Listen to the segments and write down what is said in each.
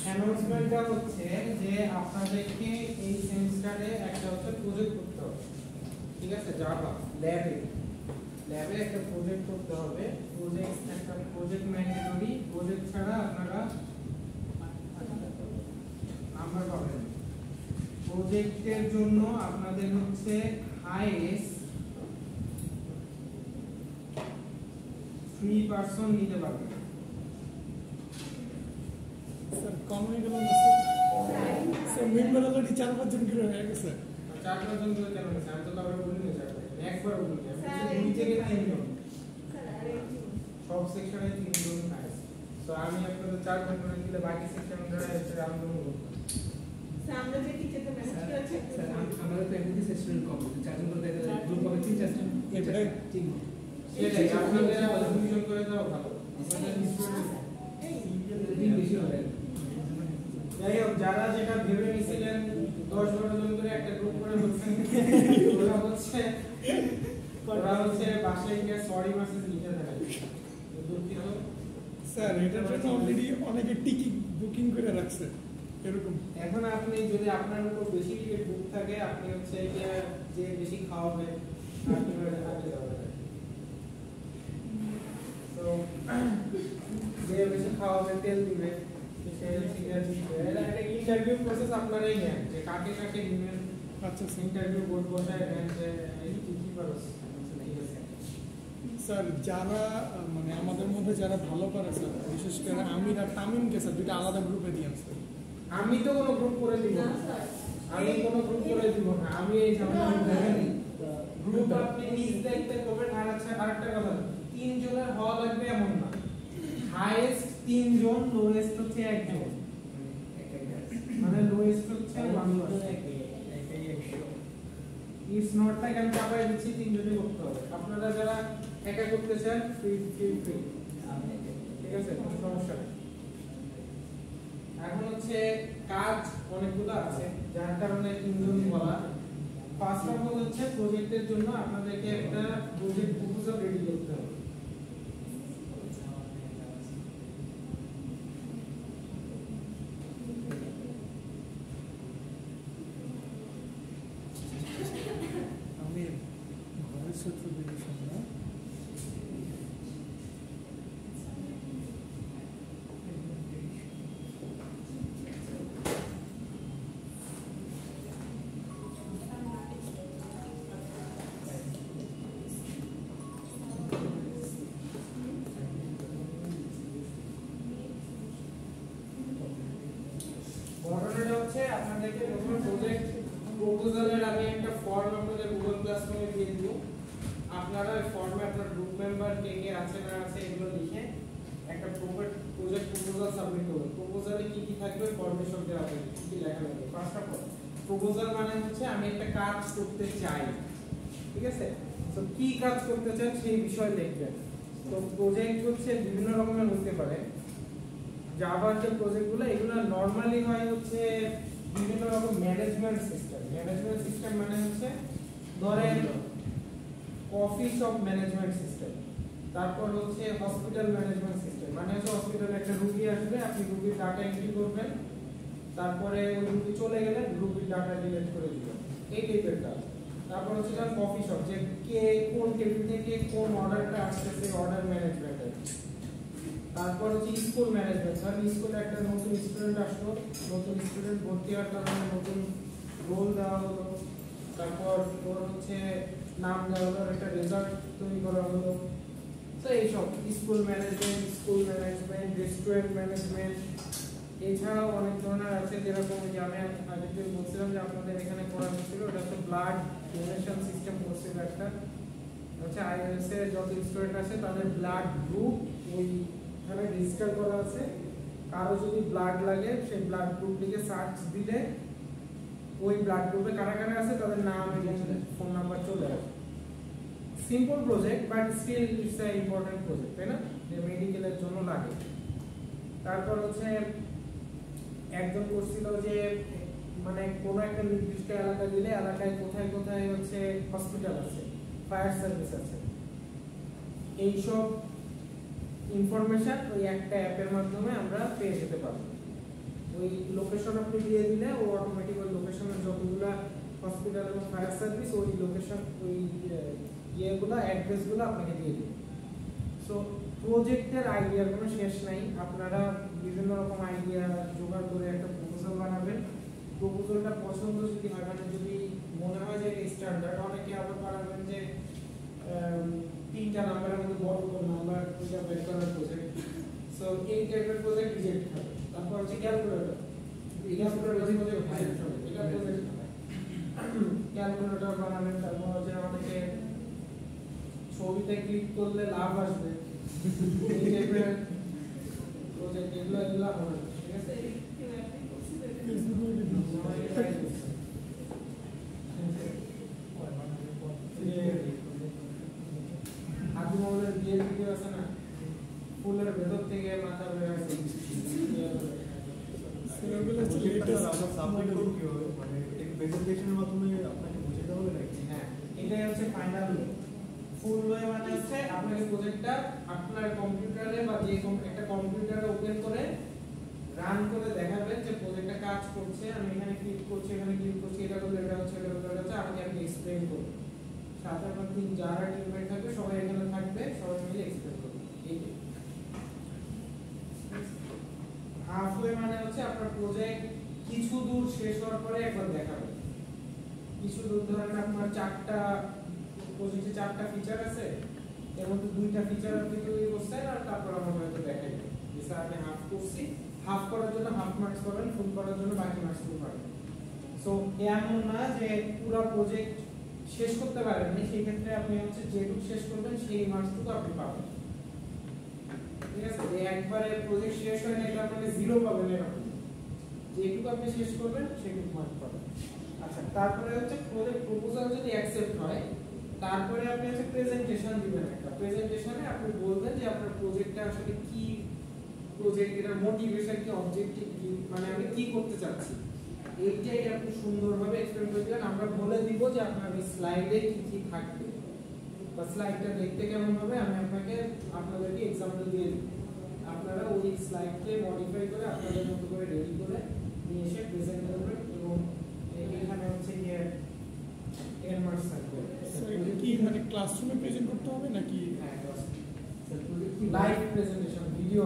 অ্যানাউন্সমেন্টটা হচ্ছে যে আপনাদেরকে এই সেমিস্টারে একটা হচ্ছে প্রজেক্ট করতে হবে, ঠিক আছে? জাভা ল্যাবে একটা প্রজেক্ট করতে হবে। একটা প্রজেক্ট ম্যান্ডেটরি, প্রজেক্ট ছাড়া আপনারা নাম্বার পাবেন। প্রজেক্টের জন্য আপনাদের হচ্ছে হাইয়েস্ট 3 পারসন নিতে পারবেন। স্যার কম হয়ে গেল না স্যার? মেম্বার অলরেডি 4-5 জন করে হয়ে গেছে। 4-5 জন করে কেন হয়েছে? আমি তো কাউকে বলিনি স্যার, একবার বলিনি। আমি 2 থেকে 3 জন, সব সেকশনে 3 জন হাইয়েস্ট। তো আমি আপনাদের 4 জন করে দিলে বাকি সেকশনরা এসে রাউন্ড করব। স্যার আমরা যে টিচারদের ম্যানেজ করেছি স্যার আমরা তো এমনি সেশন কম 4 জন করে দেখা গ্রুপ হবে 3-4 জন এটাই ঠিক সেটাই আপনাদের ডিভিশন করে দাও ভালো। আপনাদের স্টুডেন্ট বেশি হবে। যাই হোক, যারা যেটা ভেবে নিয়েছিলেন 10-12 জন করে একটা গ্রুপ করে বলছেন, ওরা হচ্ছে বাসায় গিয়ে সরি মেসেজ লিখে দেয়। দুঃখিত স্যার এটার জন্য অলরেডি অনেকে টিকিট বুকিং করে রাখছে এরকম। এখন আপনি যদি আপনার উপর বেশি টিকিট বুক থাকে, আপনি হচ্ছে যে বেশি খাওয়াবে আপনি আগে যাবেন। তো যে বেশি খাওয়াবে তেল দিবে, ইন্টারভিউ প্রসেস আপনারাই নেন যে কাকে কাকে নেবেন। আচ্ছা ইন্টারভিউ বোর্ড বসায় নেন যে এই কি পারো। স্যার যারা মানে আমাদের মধ্যে যারা ভালো করে স্যার, বিশেষ করে আমির আর তামিমকে স্যার দুটো আলাদা গ্রুপে দিয়ে স্যার। আমি তো কোনো গ্রুপ করে দিব না, আমি কোনো গ্রুপ করে দিব না। আমি এই গ্রুপ আপনি নিজ দায়িত্বে করবেন। আর আচ্ছা আরেকটা কথা, 3 জনের হওয়া লাগবে এমন না, হাইয়েস্ট 3 জন, লোয়েস্ট হচ্ছে 1 জন। মানে লোয়েস্ট হচ্ছে 1 জন। ইটস নট লাইক আমি চাপাই দিচ্ছি 3 জনই করতে হবে। আপনারা যারা একা করতে চান ফ্রি, ঠিক আছে, কোনো সমস্যা নেই। এখন হচ্ছে কাজ অনেকগুলো আছে, যার কারণে 3 জন বলা। ফার্স্ট অফ অল হচ্ছে প্রজেক্টের জন্য আপনাদেরকে একটা প্রজেক্ট প্রপোজাল রেডি করতে হবে। আমি ঘরের সূত্র ডিভিশন না ঘটনাটা হচ্ছে আপনাদেরকে প্রথমে প্রজেক্ট প্রপোজালের আমি একটা ফর্ম আপনাদের গুগল ক্লাসরুমে দিয়ে দিব। আপনারা ওই ফর্মে আপনার গ্রুপ মেম্বার কে কে আছে না আছে এগুলো লিখে একটা প্রজেক্ট প্রপোজাল সাবমিট করবেন। প্রপোজালে কি কি থাকবে, ফর্মে সব দেওয়া থাকবে, কি কি লেখা থাকবে। ফার্স্ট অফ অল প্রপোজাল মানে হচ্ছে আমি একটা কাজ করতে চাই, ঠিক আছে? তো কি কাজ করতে চান সেই বিষয় লিখবেন। তো প্রজেক্ট হচ্ছে বিভিন্ন রকমের হতে পারে। জাভার যে প্রজেক্টগুলো এগুলো নরমালি হয় হচ্ছে বিভিন্ন রকম ম্যানেজমেন্ট সিস্টেম মানে হচ্ছে ধরেন কফি শপ ম্যানেজমেন্ট সিস্টেম, তারপর হচ্ছে হসপিটাল ম্যানেজমেন্ট সিস্টেম মানে হচ্ছে হসপিটালে একটা রোগী আসবে, আপনি রোগীর ডাটা এন্ট্রি করবেন, তারপরে ওই রোগী চলে গেলে রোগীর ডাটা ডিলিট করে দিবেন, এই টাইপের কাজ। তারপর হচ্ছে কফি শপ, যে কে কোন টেবিল থেকে কোন অর্ডারটা আসছে অর্ডার ম্যানেজমেন্ট। তারপর হচ্ছে স্কুল ম্যানেজমেন্ট, ধরেন স্কুলে একটা নতুন স্টুডেন্ট আসলো, নতুন স্টুডেন্ট ভর্তি হওয়ার কারণে নতুন রোল দেওয়া হলো, তারপর ওর হচ্ছে নাম দেওয়া হলো, একটা রেজাল্ট তৈরি করা হলো। তো এইসব স্কুল ম্যানেজমেন্ট, রেস্টুরেন্ট ম্যানেজমেন্ট, এছাড়াও অনেক ধরনের আছে। যেরকম যে আমি আগে যে বলছিলাম যে আপনাদের এখানে করা হচ্ছিল, ওটা হচ্ছে ব্লাড ডোনেশন সিস্টেম করছিল একটা, হচ্ছে আইএলএস এর যত স্টুডেন্ট আছে তাদের ব্লাড গ্রুপ ওইখানে রেজিস্টার করা আছে। কারো যদি ব্লাড লাগে সেই ব্লাড গ্রুপ লিখে সার্চ দিলে ওই ব্লাড গ্রুপে কারা কারা আছে তাদের নাম এবং ফোন নাম্বার চলে আসে। Simple project but still it's a important project, তাই না? যে মেডিকেলের জন্য লাগে। তারপর হচ্ছে একজন করছিল যে মানে কোনো একটা নির্দিষ্ট এলাকা দিলে এলাকায় কোথায় কোথায় হচ্ছে হসপিটাল আছে, ফায়ার সার্ভিস আছে, এইসব ইনফরমেশন ওই একটা অ্যাপের মাধ্যমে আমরা পেয়ে যেতে পারবো। ওই লোকেশন আপনি দিয়ে দিলে ও অটোমেটিক ওই লোকেশনের যতগুলো হসপিটাল এবং ফায়ার সার্ভিস ওই লোকেশন ওই ইয়েগুলো অ্যাড্রেসগুলো আপনাকে দিয়ে দেবে। সো প্রজেক্টের আইডিয়ার কোনো শেষ নাই, আপনারা বিভিন্ন রকম আইডিয়া জোগাড় করে একটা প্রপোজাল বানাবেন। প্রপোজালটা পছন্দ যদি হয়, মানে যদি মনে হয় যে স্ট্যান্ডার্ড, অনেকে আবার বানাবেন যে 3টা নাম্বারের মধ্যে বড় বড় নাম্বার এটা বের করার প্রজেক্ট। সো এই টাইপের প্রজেক্ট রিজেক্ট হবে। তারপর হচ্ছে ক্যালকুলেটর, ক্যালকুলেটর বানাবেন। তারপর হচ্ছে অনেকে ছবিতে ক্লিক করলে লাভ আসবে, এই টাইপের প্রজেক্ট এগুলো হবে, ঠিক আছে? আদি মহলের বিয়ের ভিডিও আছে না, ফুলের ভেতর থেকে মাথা বের হয়েছে, হ্যাঁ এটাই হচ্ছে ফাইনাল ফুল ওয়ে। মানে হচ্ছে আপনাকে প্রজেক্টটা আপনার কম্পিউটারে বা যে একটা কম্পিউটারে ওপেন করে রান করে দেখাবেন যে প্রজেক্টটা কাজ করছে, আমি এখানে ক্লিক করছি, এখানে ক্লিক করছি, এটা করলে এটা হচ্ছে, এটা করলে এটা হচ্ছে, আমাকে আপনি এক্সপ্লেইন করুন। সাথে আপনার যারা টিমমেট থাকবে সবাই এখানে থাকবে, সবাই মিলে এক্সপ্লেইন করবেন। এইটাই হাফওয়ে মানে হচ্ছে আপনার প্রজেক্ট কিছু দূর শেষ হওয়ার পরে একবার দেখাবেন। কিছু দূর ধরেন আপনার 4টা প্রজেক্টে 4টা ফিচার আছে, এর মধ্যে 2টা ফিচার আপনি তৈরি করছেন, আর তারপর আমরা হয়তো দেখাই যে স্যার আমি হাফ করছি, হাফ করার জন্য হাফ মার্কস পাবেন, ফুল করার জন্য বাকি মার্কস পাবেন। সো এমন না যে পুরো প্রজেক্ট শেষ করতে পারেননি, সেই ক্ষেত্রে আপনি হচ্ছে যেটুকু শেষ করবেন সেই মার্কসটুকু আপনি পাবেন, ঠিক আছে? যে একবারে প্রজেক্ট শেষ হয় না এটা আপনি 0 পাবেন, এরকম যেটুকু আপনি শেষ করবেন সেটুকু মার্ক পাবেন। আচ্ছা, তারপরে হচ্ছে প্রজেক্ট প্রপোজাল যদি অ্যাকসেপ্ট হয়, তারপরে আপনি হচ্ছে প্রেজেন্টেশন দিবেন। একটা প্রেজেন্টেশনে আপনি বলবেন যে আপনার প্রজেক্টটা আসলে কি, প্রজেক্ট এর মোটিভেশন কি, অবজেক্টিভ কি, মানে আমি কি করতে চাচ্ছি, এইটাই আপনি সুন্দরভাবে এক্সপ্লেইন করে দিবেন। আমরা বলে দিব যে আপনার এই স্লাইডে কি কি থাকবে বা স্লাইডটা দেখতে কেমন হবে, আমি আপনাদেরকে এক্সাম্পল দিয়ে দিব। আপনারা ওই স্লাইডকে মডিফাই করে আপনাদের মতো করে রেডি করে নিয়ে এসে প্রেজেন্ট করবেন, এবং এখানে হচ্ছে গিয়ে এর মার্কস থাকবে। কি মানে ক্লাসরুমে প্রেজেন্ট করতে হবে নাকি live presentation, video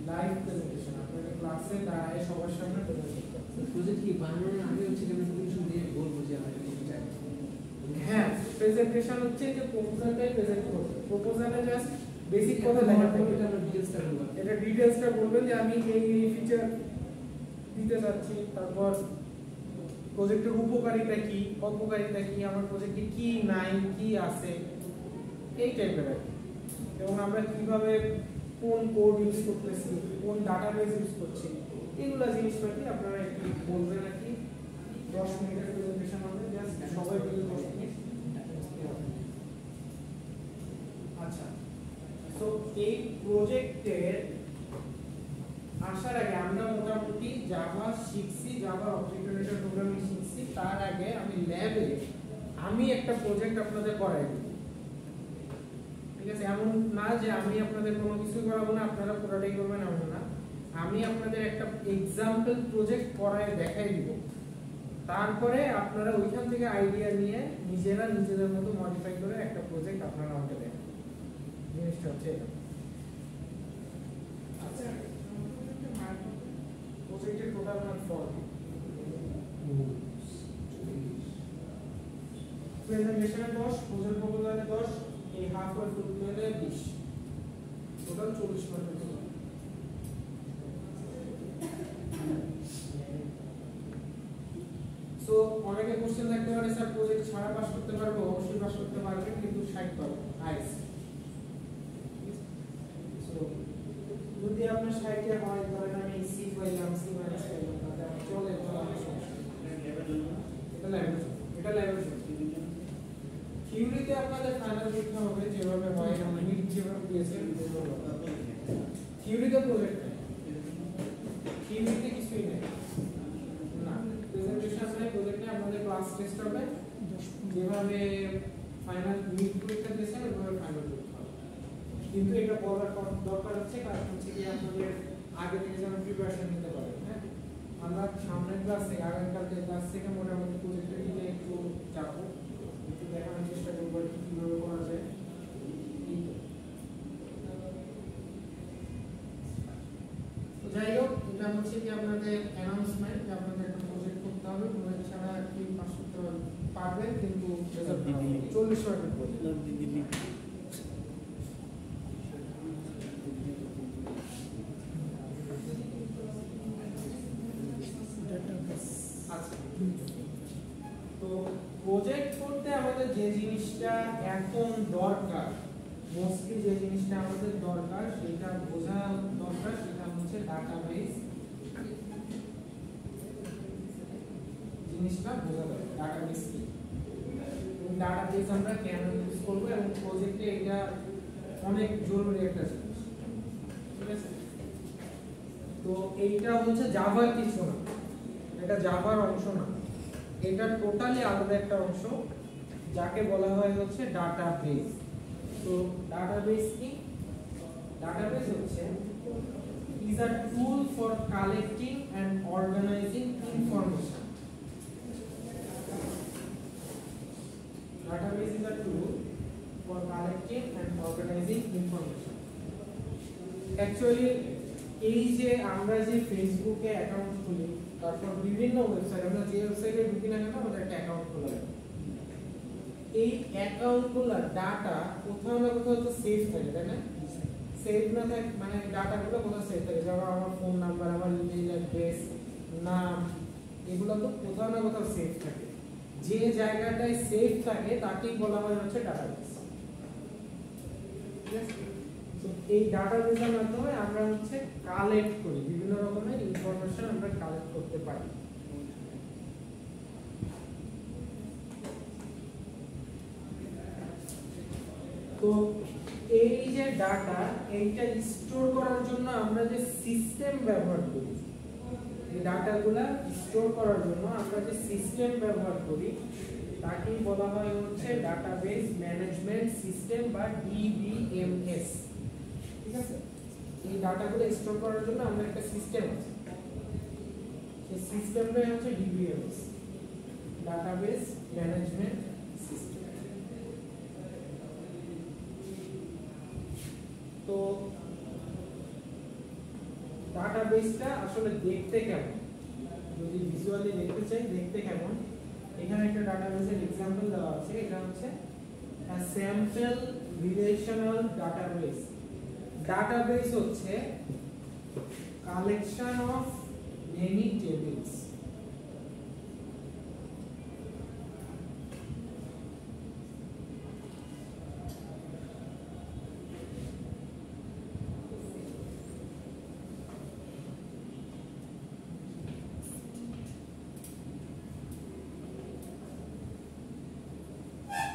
live presentation, আপনাদের ক্লাসে দাঁড়ায় সবার সামনে প্রেজেন্ট করতে হবে। প্রজেক্ট কি বানানোর আগে হচ্ছে কিছু দিয়ে বলবো যে আমি এটা চাই। হ্যাঁ, প্রেজেন্টেশন হচ্ছে যে প্রপোজালটাই প্রেজেন্ট করবে। প্রপোজালে জাস্ট বেসিক কথা দেখাতে হবে, এটা আমরা ডিটেইলসটা বলবো। এটা ডিটেইলসটা বলবেন যে আমি এই ফিচার দিতে চাচ্ছি, তারপর প্রজেক্টের উপকারিতা কি, অপকারিতা কি, আমার প্রজেক্টে কি নাই, কি আছে, এই টাইপের আর কি। এবং আমরা কিভাবে কোন কোড ইউজ করতেছি, কোন ডাটাবেস ইউজ করছি, এগুলা জিনিসপাতি আপনারা একটু বলবেন আর কি। 10 মিনিটের প্রেজেন্টেশন হবে, জাস্ট সবাই মিলে 10 মিনিট। আচ্ছা, তো এই প্রজেক্টের আসার আগে আমরা মোটামুটি জাভা শিখছি, জাভা অবজেক্ট ওরিয়েন্টেড প্রোগ্রামিং শিখছি। তার আগে আমি ল্যাবে একটা প্রজেক্ট আপনাদের করাই দিব, ঠিক আছে? এমন না যে আমি আপনাদের কোনো কিছু করাবো না, আপনারা পুরোটাই করবেন, এমন না। আমি আপনাদের একটা এক্সাম্পল প্রজেক্ট করায় দেখাই দিব, তারপরে আপনারা ওইখান থেকে আইডিয়া নিয়ে নিজেদের মতো মডিফাই করে একটা প্রজেক্ট আপনারা আমাকে দেন। জিনিসটা হচ্ছে এটা। আচ্ছা, প্রজেক্টের টোটাল মার্ক 40, প্রেজেন্টেশনে 10, প্রজেক্ট প্রপোজালে 10, এই হাফ ওয়ে ফুল মিলে 20, টোটাল 40 মার্কের জন্য। সো অনেকে কোশ্চেন থাকতে পারে, স্যার প্রজেক্ট ছাড়া পাস করতে পারবো? অবশ্যই পাস করতে পারবেন, কিন্তু 60 পাবেন আইস। সো যদি আপনার 60 হয়, ধরেন আমি সি পাইলাম, সি মাইনাস পাইলাম, তাহলে আমার চলে, আমার সমস্যা এটা লেভেল থিওরিতে আপনাদের ফাইনাল পরীক্ষা হবে যেভাবে হয়, আমরা নিট যেভাবে দিয়েছেন থিওরিতে প্রজেক্ট নেই, থিওরিতে কিছুই নেই না, প্রেজেন্টেশন নেই, প্রজেক্ট নেই, আপনাদের ক্লাস টেস্ট হবে, যেভাবে ফাইনাল নিট পরীক্ষা দিয়েছেন ওইভাবে ফাইনাল পরীক্ষা হবে। কিন্তু এটা বলার দরকার হচ্ছে, কারণ হচ্ছে কি আপনাদের আগে থেকে যেন প্রিপারেশন নিতে পারেন। হ্যাঁ, আমরা সামনের ক্লাসে আগামীকালকে ক্লাস থেকে মোটামুটি প্রজেক্টের দিকে একটু যাবো, একটু দেখানোর চেষ্টা করবো আর কি কিভাবে করা যায়। তো যাই হোক, এটা হচ্ছে কি আপনাদের অ্যানাউন্সমেন্ট যে আপনাদের একটা প্রজেক্ট করতে হবে, প্রজেক্ট ছাড়া কি পাস করতে পারবেন কিন্তু রেজাল্ট 40 মার্কের প্রজেক্ট। আচ্ছা, তো প্রজেক্ট করতে আমাদের যে জিনিসটা এখন দরকার, মোস্টলি যে জিনিসটা আমাদের দরকার সেটা বোঝা দরকার, সেটা হচ্ছে ডাটাবেস। জিনিসটা বোঝা দরকার ডাটাবেস কি, ডাটাবেস আমরা কেন ইউজ করব এবং প্রজেক্টে এটা অনেক জরুরি একটা জিনিস। ঠিক আছে, তো এইটা হচ্ছে জাভার কিছু না, এটা জাভার অংশ না, এটা টোটালি আলাদা একটা অংশ যাকে বলা হয় হচ্ছে ডাটাবেস। তো ডাটাবেস কি? ডাটাবেস হচ্ছে is a tool for collecting and organizing information. Database is a tool for collecting and organizing information. Actually এই যে আমরা যে ফেসবুকে অ্যাকাউন্ট খুলি, তারপর বিভিন্ন ওয়েবসাইট, আমরা যে ওয়েবসাইটে ঢুকি না কেন আমাদের একটা অ্যাকাউন্ট খোলা হয়, এই অ্যাকাউন্টগুলোর ডাটা কোথাও না কোথাও তো সেভ থাকে, তাই না? সেভ না থাকে মানে ডাটাগুলো কোথাও সেভ থাকে, যেমন আমার ফোন নাম্বার, আমার ইমেল অ্যাড্রেস, নাম, এগুলো তো কোথাও না কোথাও সেভ থাকে। যে জায়গাটায় সেভ থাকে তাকেই বলা হয় হচ্ছে ডাটাবেস। ঠিক আছে, তো এই ডাটাবেসের মাধ্যমে আমরা হচ্ছে কালেক্ট করি, বিভিন্ন রকমের ইনফরমেশন আমরা কালেক্ট করতে পারি। তো এই যে ডাটা, এইটা স্টোর করার জন্য আমরা যে সিস্টেম ব্যবহার করি, এই ডাটাগুলা স্টোর করার জন্য আমরা যে সিস্টেম ব্যবহার করি তাকেই বলা হয় হচ্ছে ডাটাবেস ম্যানেজমেন্ট সিস্টেম বা ডিবিএমএস। ঠিক আছে, এই ডাটাগুলো স্টোর করার জন্য আমরা একটা সিস্টেম আছে, সেই সিস্টেমটাই হচ্ছে ডিবিএমএস, ডাটাবেস ম্যানেজমেন্ট সিস্টেম। তো ডাটাবেসটা আসলে দেখতে কেমন, যদি ভিজুয়ালি দেখতে চাই দেখতে কেমন, এখানে একটা ডাটাবেসের एग्जांपल দেওয়া আছে। এটা হচ্ছে a sample relational database। Database হচ্ছে কালেকশন অফ মেনি টেবিলস।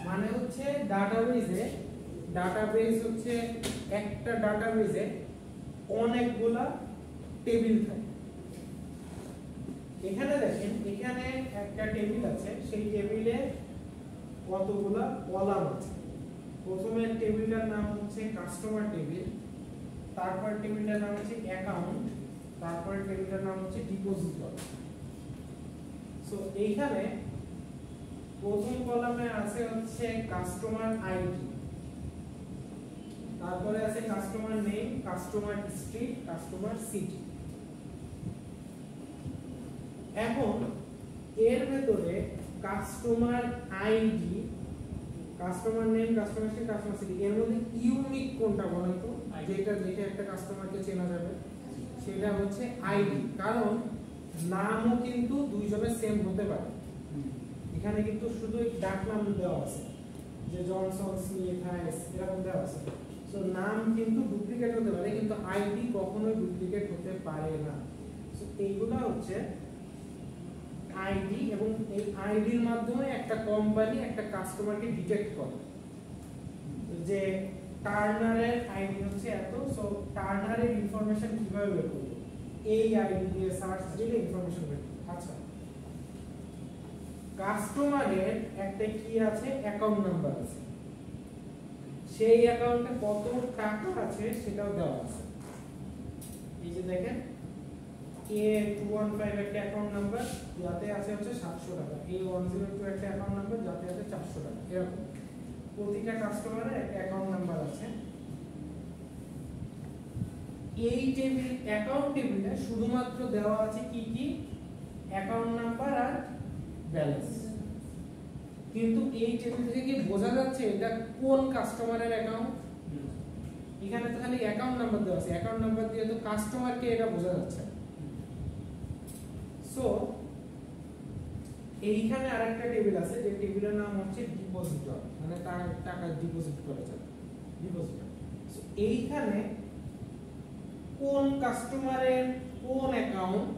মানে হচ্ছে ডাটাবেস হচ্ছে একটা ডাটাবেসে অনেকগুলা টেবিল থাকে। এখানে দেখেন, এখানে একটা টেবিল আছে, সেই টেবিলে কতগুলা কলাম আছে। প্রথমে টেবিলটার নাম হচ্ছে কাস্টমার টেবিল, তারপর টেবিলটার নাম হচ্ছে অ্যাকাউন্ট, তারপর টেবিলটার নাম হচ্ছে ডিপোজিটর। সো এইখানে প্রথম কলামে আছে হচ্ছে কাস্টমার আইডি, তারপরে আছে customer name, customer street, customer city. এখন এর ভেতরে customer ID, customer name, customer street, customer city, এর মধ্যে ইউনিক কোনটা বলেন তো, যেটা দেখে একটা কাস্টমারকে চেনা যাবে? সেটা হচ্ছে আইডি, কারণ নামও কিন্তু দুইজনের সেম হতে পারে। এখানে কিন্তু শুধু ডাক নাম দেওয়া আছে, যে জনসন, স্মিথ, হাইস এরকম দেওয়া আছে। সো নাম কিন্তু ডুপ্লিকেট হতে পারে, কিন্তু আইডি কখনোই ডুপ্লিকেট হতে পারে না। সো এইগুলা হচ্ছে আইডি, এবং এই আইডির মাধ্যমে একটা কোম্পানি একটা কাস্টমারকে ডিটেক্ট করে যে টার্নারের আইডি হচ্ছে এত। সো টার্নারের ইনফরমেশন কিভাবে বের করব? এই আইডি দিয়ে সার্চ দিলে ইনফরমেশন বের করব। আচ্ছা, কাস্টমারের একটা কি আছে? অ্যাকাউন্ট নাম্বার আছে, সেই অ্যাকাউন্টে কত টাকা আছে সেটাও দেওয়া আছে। এই যে দেখেন A215 একটা অ্যাকাউন্ট নাম্বার যাতে আছে হচ্ছে 700 টাকা, A102 একটা অ্যাকাউন্ট নাম্বার যাতে আছে 400 টাকা। এরকম প্রতিটা কাস্টমারের একটা অ্যাকাউন্ট নাম্বার আছে। এই টেবিল অ্যাকাউন্ট টেবিলে শুধুমাত্র দেওয়া আছে কি কি অ্যাকাউন্ট নাম্বার আর ব্যালেন্স, কিন্তু এই টেবিল থেকে কি বোঝা যাচ্ছে এটা কোন কাস্টমারের অ্যাকাউন্ট? এখানে তো খালি অ্যাকাউন্ট নাম্বার দেওয়া আছে, অ্যাকাউন্ট নাম্বার দিয়ে তো কাস্টমারকে এটা বোঝা যাচ্ছে। সো এইখানে আরেকটা টেবিল আছে যে টেবিলের নাম হচ্ছে ডিপোজিটর, মানে তার টাকা ডিপোজিট করে যায় ডিপোজিটর। সো এইখানে কোন কাস্টমারের কোন অ্যাকাউন্ট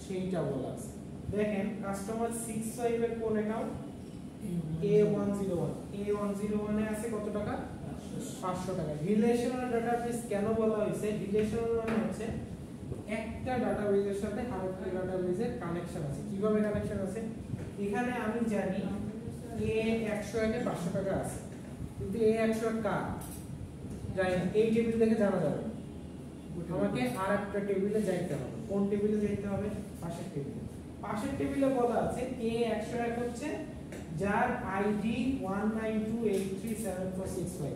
সেইটা বলা আছে। দেখেন কাস্টমার 65 এর কোন অ্যাকাউন্ট? A101, A101 এ আছে কত টাকা? 500 টাকা। রিলেশনাল ডাটাবেস কেন বলা হয়েছে? রিলেশনাল মানে হচ্ছে একটা ডাটাবেসের সাথে আরেকটা ডাটাবেসের কানেকশন আছে। কিভাবে কানেকশন আছে? এখানে আমি জানি A101 এ 500 টাকা আছে, কিন্তু A101 কার জানি না, এই টেবিল থেকে জানা যাবে না। আমাকে আরেকটা টেবিলে যাইতে হবে। কোন টেবিলে যাইতে হবে? পাশের টেবিলে। পাশের টেবিলে বলা আছে A101 হচ্ছে যার আইডি 192837465।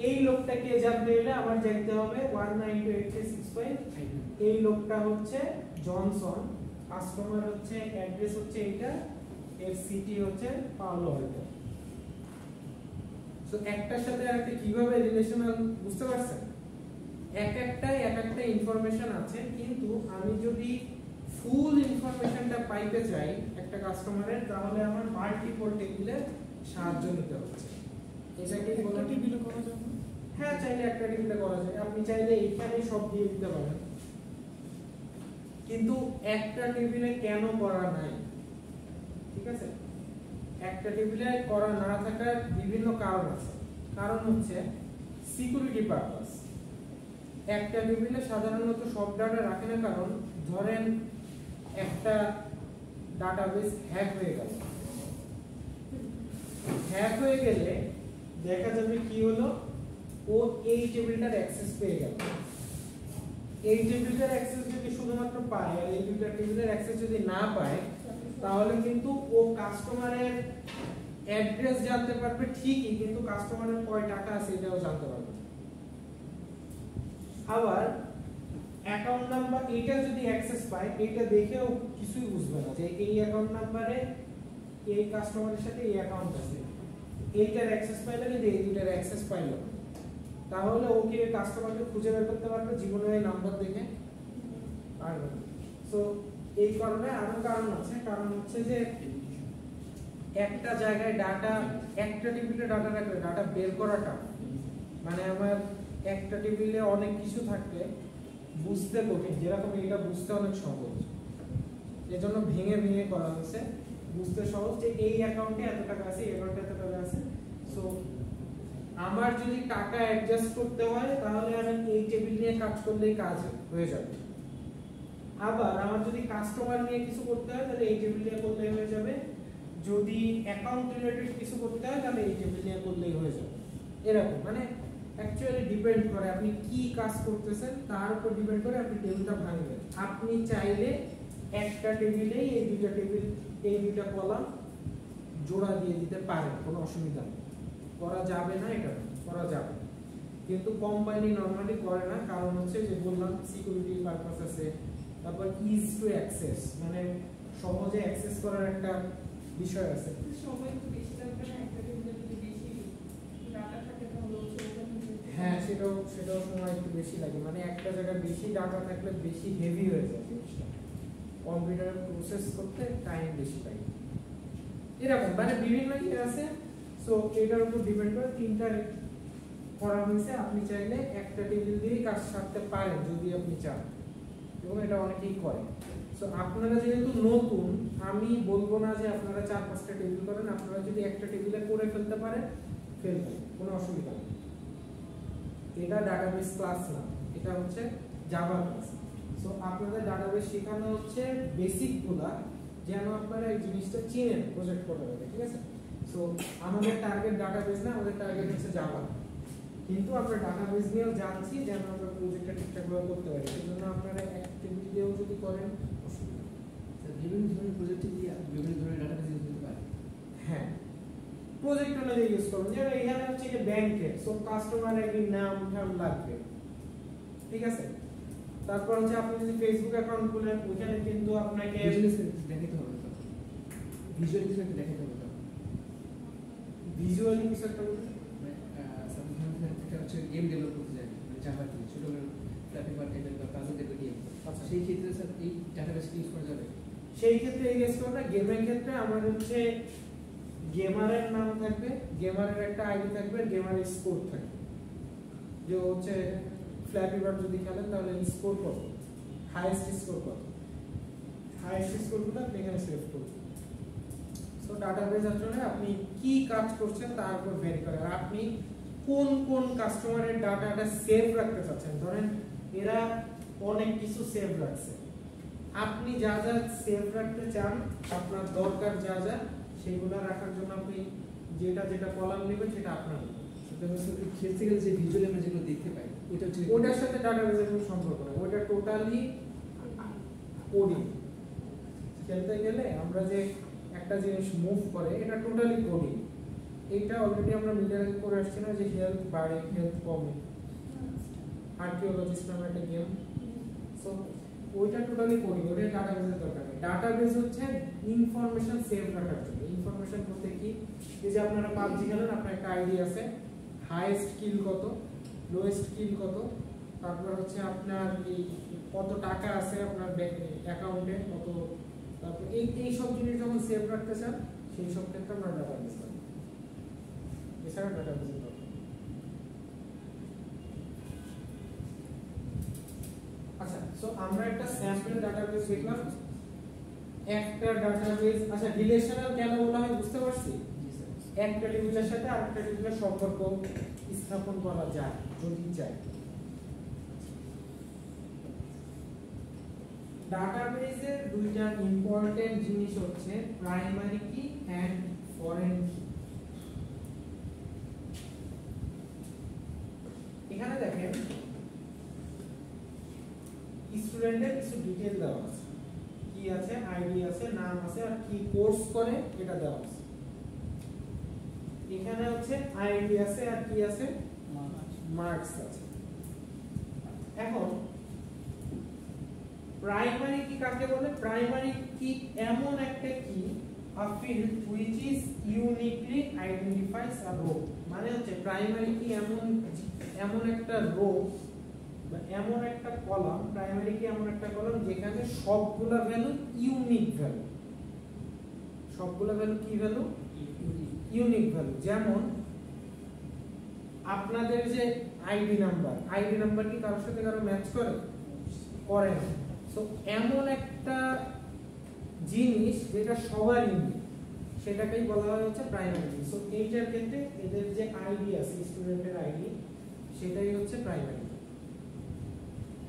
এই লোকটাকে জানতে হলে আমার জানতে হবে 1928365। এই লোকটা হচ্ছে জনসন, কাস্টমার হচ্ছে, অ্যাড্রেস হচ্ছে এইটা, এর সিটি হচ্ছে পাওলো হয়তো। সো একটার সাথে আরেকটা কিভাবে রিলেশনাল বুঝতে পারছেন? এক একটা ইনফরমেশন আছে, কিন্তু আমি যদি ফুল ইনফরমেশনটা পাইতে চাই একটা কাস্টমারের, তাহলে আমার মাল্টিপল টেবিলের সাহায্য নিতে হচ্ছে। এটাকে একটা টেবিলে করা যাবে? হ্যাঁ, চাইলে একটা টেবিলে করা যায়। আপনি চাইলে এইখানেই সব দিয়ে দিতে পারেন, কিন্তু একটা টেবিলে কেন করা নাই? ঠিক আছে, একটা টেবিলে করা না থাকার বিভিন্ন কারণ আছে। কারণ হচ্ছে সিকিউরিটি পারপাস। একটা টেবিলে সাধারণত সব ডাটা রাখে না, কারণ ধরেন একটা ডাটাবেস হ্যাক হয়ে গেলে দেখা যাবে কি হলো, ও এই টেবিলটার অ্যাক্সেস পেয়ে গেল। এই টেবিলটার অ্যাক্সেস যদি শুধুমাত্র পায় আর এই দুইটা টেবিলের অ্যাক্সেস যদি না পায়, তাহলে কিন্তু ও কাস্টমারের অ্যাড্রেস জানতে পারবে ঠিকই, কিন্তু কাস্টমারের কয় টাকা আছে এটাও জানতে পারবে। আবার অ্যাকাউন্ট নাম্বার এটা যদি অ্যাক্সেস পায়, এটা দেখেও কিছুই বুঝবে না যে এই অ্যাকাউন্ট নাম্বারে এই কাস্টমারের সাথে এই অ্যাকাউন্ট আছে, এইটার অ্যাক্সেস পাইলো কিন্তু এই দুইটার অ্যাক্সেস পাইলো, তাহলে ও কি কাস্টমারকে খুঁজে বের করতে পারবে জীবনে এই নাম্বার দেখে? পারবে না। সো এই কারণে আরো কারণ আছে। কারণ হচ্ছে যে একটা জায়গায় ডাটা, একটা টেবিলে ডাটা রাখলে ডাটা বের করাটা, মানে আমার একটা টেবিলে অনেক কিছু থাকলে বুঝতে কঠিন, যেরকম এটা বুঝতে অনেক সহজ, এজন্য ভেঙে ভেঙে করা হয়েছে, বুঝতে সহজ যে এই অ্যাকাউন্টে এত টাকা আছে, এই অ্যাকাউন্টে এত টাকা আছে। সো আমার যদি টাকা অ্যাডজাস্ট করতে হয়, তাহলে আমি এই টেবিল নিয়ে কাজ করলেই কাজ হয়ে যাবে। আবার আমার যদি কাস্টমার নিয়ে কিছু করতে হয়, তাহলে এই টেবিল নিয়ে করলেই হয়ে যাবে। যদি অ্যাকাউন্ট রিলেটেড কিছু করতে হয়, তাহলে এই টেবিল নিয়ে করলেই হয়ে যাবে। এরকম মানে অ্যাকচুয়ালি ডিপেন্ড করে আপনি কি কাজ করতেছেন, তার উপর ডিপেন্ড করে আপনি টেবিলটা ভাঙবেন। আপনি চাইলে একটা টেবিলেই এই দুইটা কলাম জোড়া দিয়ে দিতে পারেন, কোনো অসুবিধা নেই। করা যাবে না এটা করা যাবে, কিন্তু কোম্পানি নরমালি করে না। কারণ হচ্ছে যে বললাম সিকিউরিটি পারপাস আছে, তারপর ইজ টু অ্যাক্সেস, মানে সহজে অ্যাক্সেস করার একটা বিষয় আছে। সময় তো বেশি লাগবে না, একটা টেবিলে যদি বেশি ডাটা থাকে তাহলে হ্যাঁ, সেটাও সময় একটু বেশি লাগে, মানে একটা জায়গায় বেশি ডাটা থাকলে বেশি হেভি হয়ে যায় জিনিসটা, কম্পিউটারে প্রসেস করতে টাইম বেশি লাগে। এরকম মানে বিভিন্ন ইয়ে আছে। সো এটার উপর ডিপেন্ড করে তিনটা করা হয়েছে। আপনি চাইলে একটা টেবিল দিয়েই কাজ সারতে পারেন যদি আপনি চান, এবং এটা অনেকেই করে। সো আপনারা যেহেতু নতুন, আমি বলবো না যে আপনারা 4-5টা টেবিল করেন। আপনারা যদি একটা টেবিলে করে ফেলতে পারেন, ফেলবেন, কোনো অসুবিধা নেই। এটা ডাটাবেস ক্লাস না, এটা হচ্ছে জাভা ক্লাস। সো আপনাদের ডাটাবেস শেখানো হচ্ছে বেসিকগুলা, যেন আপনারা এই জিনিসটা চিনেন প্রজেক্ট করতে হবে, ঠিক আছে? সো আমাদের টার্গেট ডাটাবেস না, আমাদের টার্গেট হচ্ছে জাভা। কিন্তু আমরা ডাটাবেস নিয়েও জানছি যেন আমরা প্রজেক্টটা ঠিকঠাকভাবে করতে পারি। সেই জন্য আপনারা অ্যাক্টিভিটি দিয়েও যদি করেন অসুবিধা নেই। স্যার বিভিন্ন ধরনের প্রজেক্টে কি বিভিন্ন ধরনের ডাটাবেস ইউজ করতে পারে? হ্যাঁ, প্রজেক্ট অনুযায়ী ইউজ করুন। যেমন এখানে হচ্ছে যে ব্যাংকের সব কাস্টমার আইডি নাম ঠাম লাগবে, ঠিক আছে। তারপর হচ্ছে আপনি যদি ফেসবুক অ্যাকাউন্ট খুলেন ওখানে কিন্তু আপনাকে দেখাতে হবে, ভিজুয়ালি কিছু একটা দেখাতে হবে। ভিজুয়ালি কিছু একটা বলতে একটা হচ্ছে গেম ডেভেলপ করতে যায়, মানে জাভা দিয়ে ছোট ফ্ল্যাপি বার টাইপের বা পাজল টাইপের গেম। আচ্ছা, সেই ক্ষেত্রে স্যার এই ডাটাবেস ইউজ করা যাবে? সেই ক্ষেত্রে এই গেস করবে। গেমের ক্ষেত্রে আমার হচ্ছে গেমারের নাম থাকবে, গেমারের একটা আইডি থাকবে, গেমারের স্কোর থাকবে। যে হচ্ছে ফ্ল্যাপি বার যদি খেলেন তাহলে স্কোর কত, হাইয়েস্ট স্কোর কত, হাইয়েস্ট স্কোরগুলো আপনি এখানে সেভ করবেন। সো ডাটাবেস আসলে আপনি কি কাজ করছেন তার উপর ভেরি করে। আর আপনি কোন কোন কাস্টমারের ডাটাটা সেভ রাখতে চাচ্ছেন। ধরেন এরা অনেক কিছু সেভ রাখছে, আপনি যা যা সেভ রাখতে চান, আপনার দরকার যা যা সেগুলো রাখার জন্য আপনি যেটা যেটা কলাম নেবেন সেটা আপনার। সেটা হচ্ছে খেলতে গেলে যে ভিজুয়ালি আমরা যেগুলো দেখতে পাই ওটা হচ্ছে ওটার সাথে ডাটাবেসের কোনো সম্পর্ক নেই, ওটা টোটালি কোডিং। খেলতে গেলে আমরা যে একটা জিনিস মুভ করে এটা টোটালি কোডিং। এইটা অলরেডি আমরা মিটারে করে আসছি না, যে হেলথ বাড়ে হেলথ কমে, আর্কিওলজিস্ট নামে একটা গেম। সো ওইটা টোটালি কোডিং, ওটা ডাটাবেসের দরকার নেই। ডাটাবেস হচ্ছে ইনফরমেশন সেভ রাখার জন্য। ইনফরমেশন বলতে কি, এই যে আপনারা পাবজি খেলেন, আপনার একটা আইডি আছে, হাইয়েস্ট কিল কত, লোয়েস্ট কিল কত, তারপর হচ্ছে আপনার এই কত টাকা আছে আপনার অ্যাকাউন্টে কত, তারপর এই সব জিনিস যখন সেভ রাখতে চান সেই সব ক্ষেত্রে আমরা ডাটাবেস পাই। এছাড়া ডাটাবেসের দরকার। আচ্ছা, সো আমরা একটা স্যাম্পল ডাটাবেস দেখলাম, একটা ডাটাবেস। আচ্ছা, রিলেশনাল কেন বলা হয় বুঝতে পারছি। একটা টেবিলের সাথে আরেকটা টেবিলের সম্পর্ক স্থাপন করা যায় যদি চাই। ডাটাবেসের দুইটা ইম্পর্টেন্ট জিনিস হচ্ছে প্রাইমারি কি এন্ড ফরেন কি। এখানে দেখেন স্টুডেন্টের কিছু ডিটেইল দেওয়া আছে, কি আছে, আইডি আছে, নাম আছে, আর কি কোর্স করে এটা দেওয়া আছে। এখানে হচ্ছে আইডি আছে আর কি আছে, মার্কস আছে। এখন প্রাইমারি কি কাকে বলে? প্রাইমারি কি এমন একটা কি a field which is uniquely identifies a row। মানে হচ্ছে প্রাইমারি কি এমন একটা রো বা এমন একটা কলাম, প্রাইমারি কি এমন একটা কলাম যেখানে সবগুলা ভ্যালু ইউনিক ভ্যালু। সবগুলা ভ্যালু কি ভ্যালু? Unique value. যেমন আপনাদের যে আইডি নাম্বার কি কারোর সাথে কারো ম্যাচ করে না। সো এমন একটা জিনিস যেটা সবার ইউনিক, সেটাকেই বলা হয় হচ্ছে প্রাইমারি কি। সো এইটার ক্ষেত্রে এদের যে আইডি আছে, স্টুডেন্টের আইডি, সেটাই হচ্ছে প্রাইমারি কি।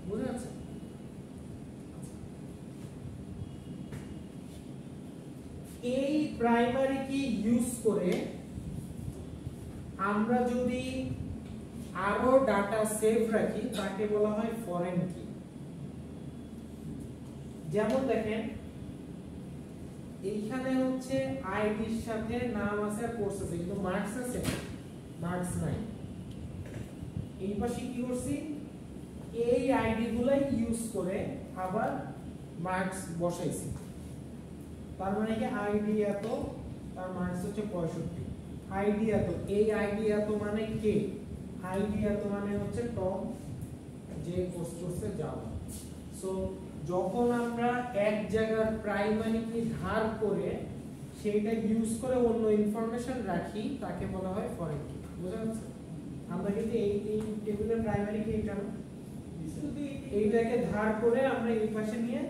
বুঝা যাচ্ছে? এই প্রাইমারি কি ইউজ করে আমরা যদি আরো ডাটা সেভ রাখি তাকে বলা হয় ফরেন কি। যেমন দেখেন এইখানে হচ্ছে আইডির সাথে নাম আছে আর কোর্স আছে, কিন্তু মার্কস আছে, মার্কস নাই। এই পাশে কি করছি, এই আইডি গুলাই ইউজ করে আবার মার্কস বসাইছি। তার মানে কি আইডি এত, তার মার্কস হচ্ছে 65। আইডি এত, এই আইডি এত মানে কে, আইডি এত মানে হচ্ছে টম, যে কোর্স করছে যাওয়া। সো যখন আমরা এক জায়গার প্রাইমারি কি ধার করে সেইটা ইউজ করে অন্য ইনফরমেশন রাখি তাকে বলা হয় ফরেন কি। বুঝা যাচ্ছে? আমরা কিন্তু এই টেবিলের প্রাইমারি কি এটা না, শুধু এইটাকে ধার করে আমরা এই পাশে নিয়ে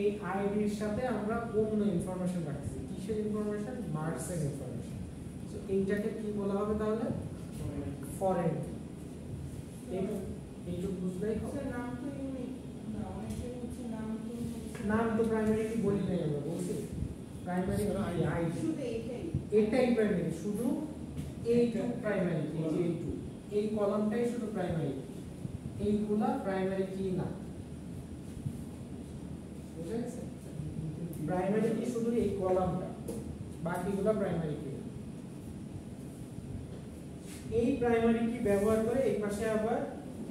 এই আইডির সাথে আমরা অন্য ইনফরমেশন রাখছি। কিসের ইনফরমেশন? মার্কসের ইনফরমেশন। সো এইটাকে কি বলা হবে তাহলে? ফরেন কি। এইটুকু বুঝলেই হবে। নাম তো ইউনিক না, অনেকে হচ্ছে নাম তো প্রাইমারি কি বলি নাই, আমরা বলছি প্রাইমারি হলো আইডি। শুধু এইটাই এটাই প্রাইমারি, শুধু এইটুকু প্রাইমারি কি, এই যে এইটুকু এই কলামটাই শুধু প্রাইমারি, এইগুলা প্রাইমারি কি না, বুঝা গেছে? প্রাইমারি কি শুধু এই কলামটা, বাকিগুলো প্রাইমারি কি না। এই প্রাইমারি কি ব্যবহার করে এই পাশে আবার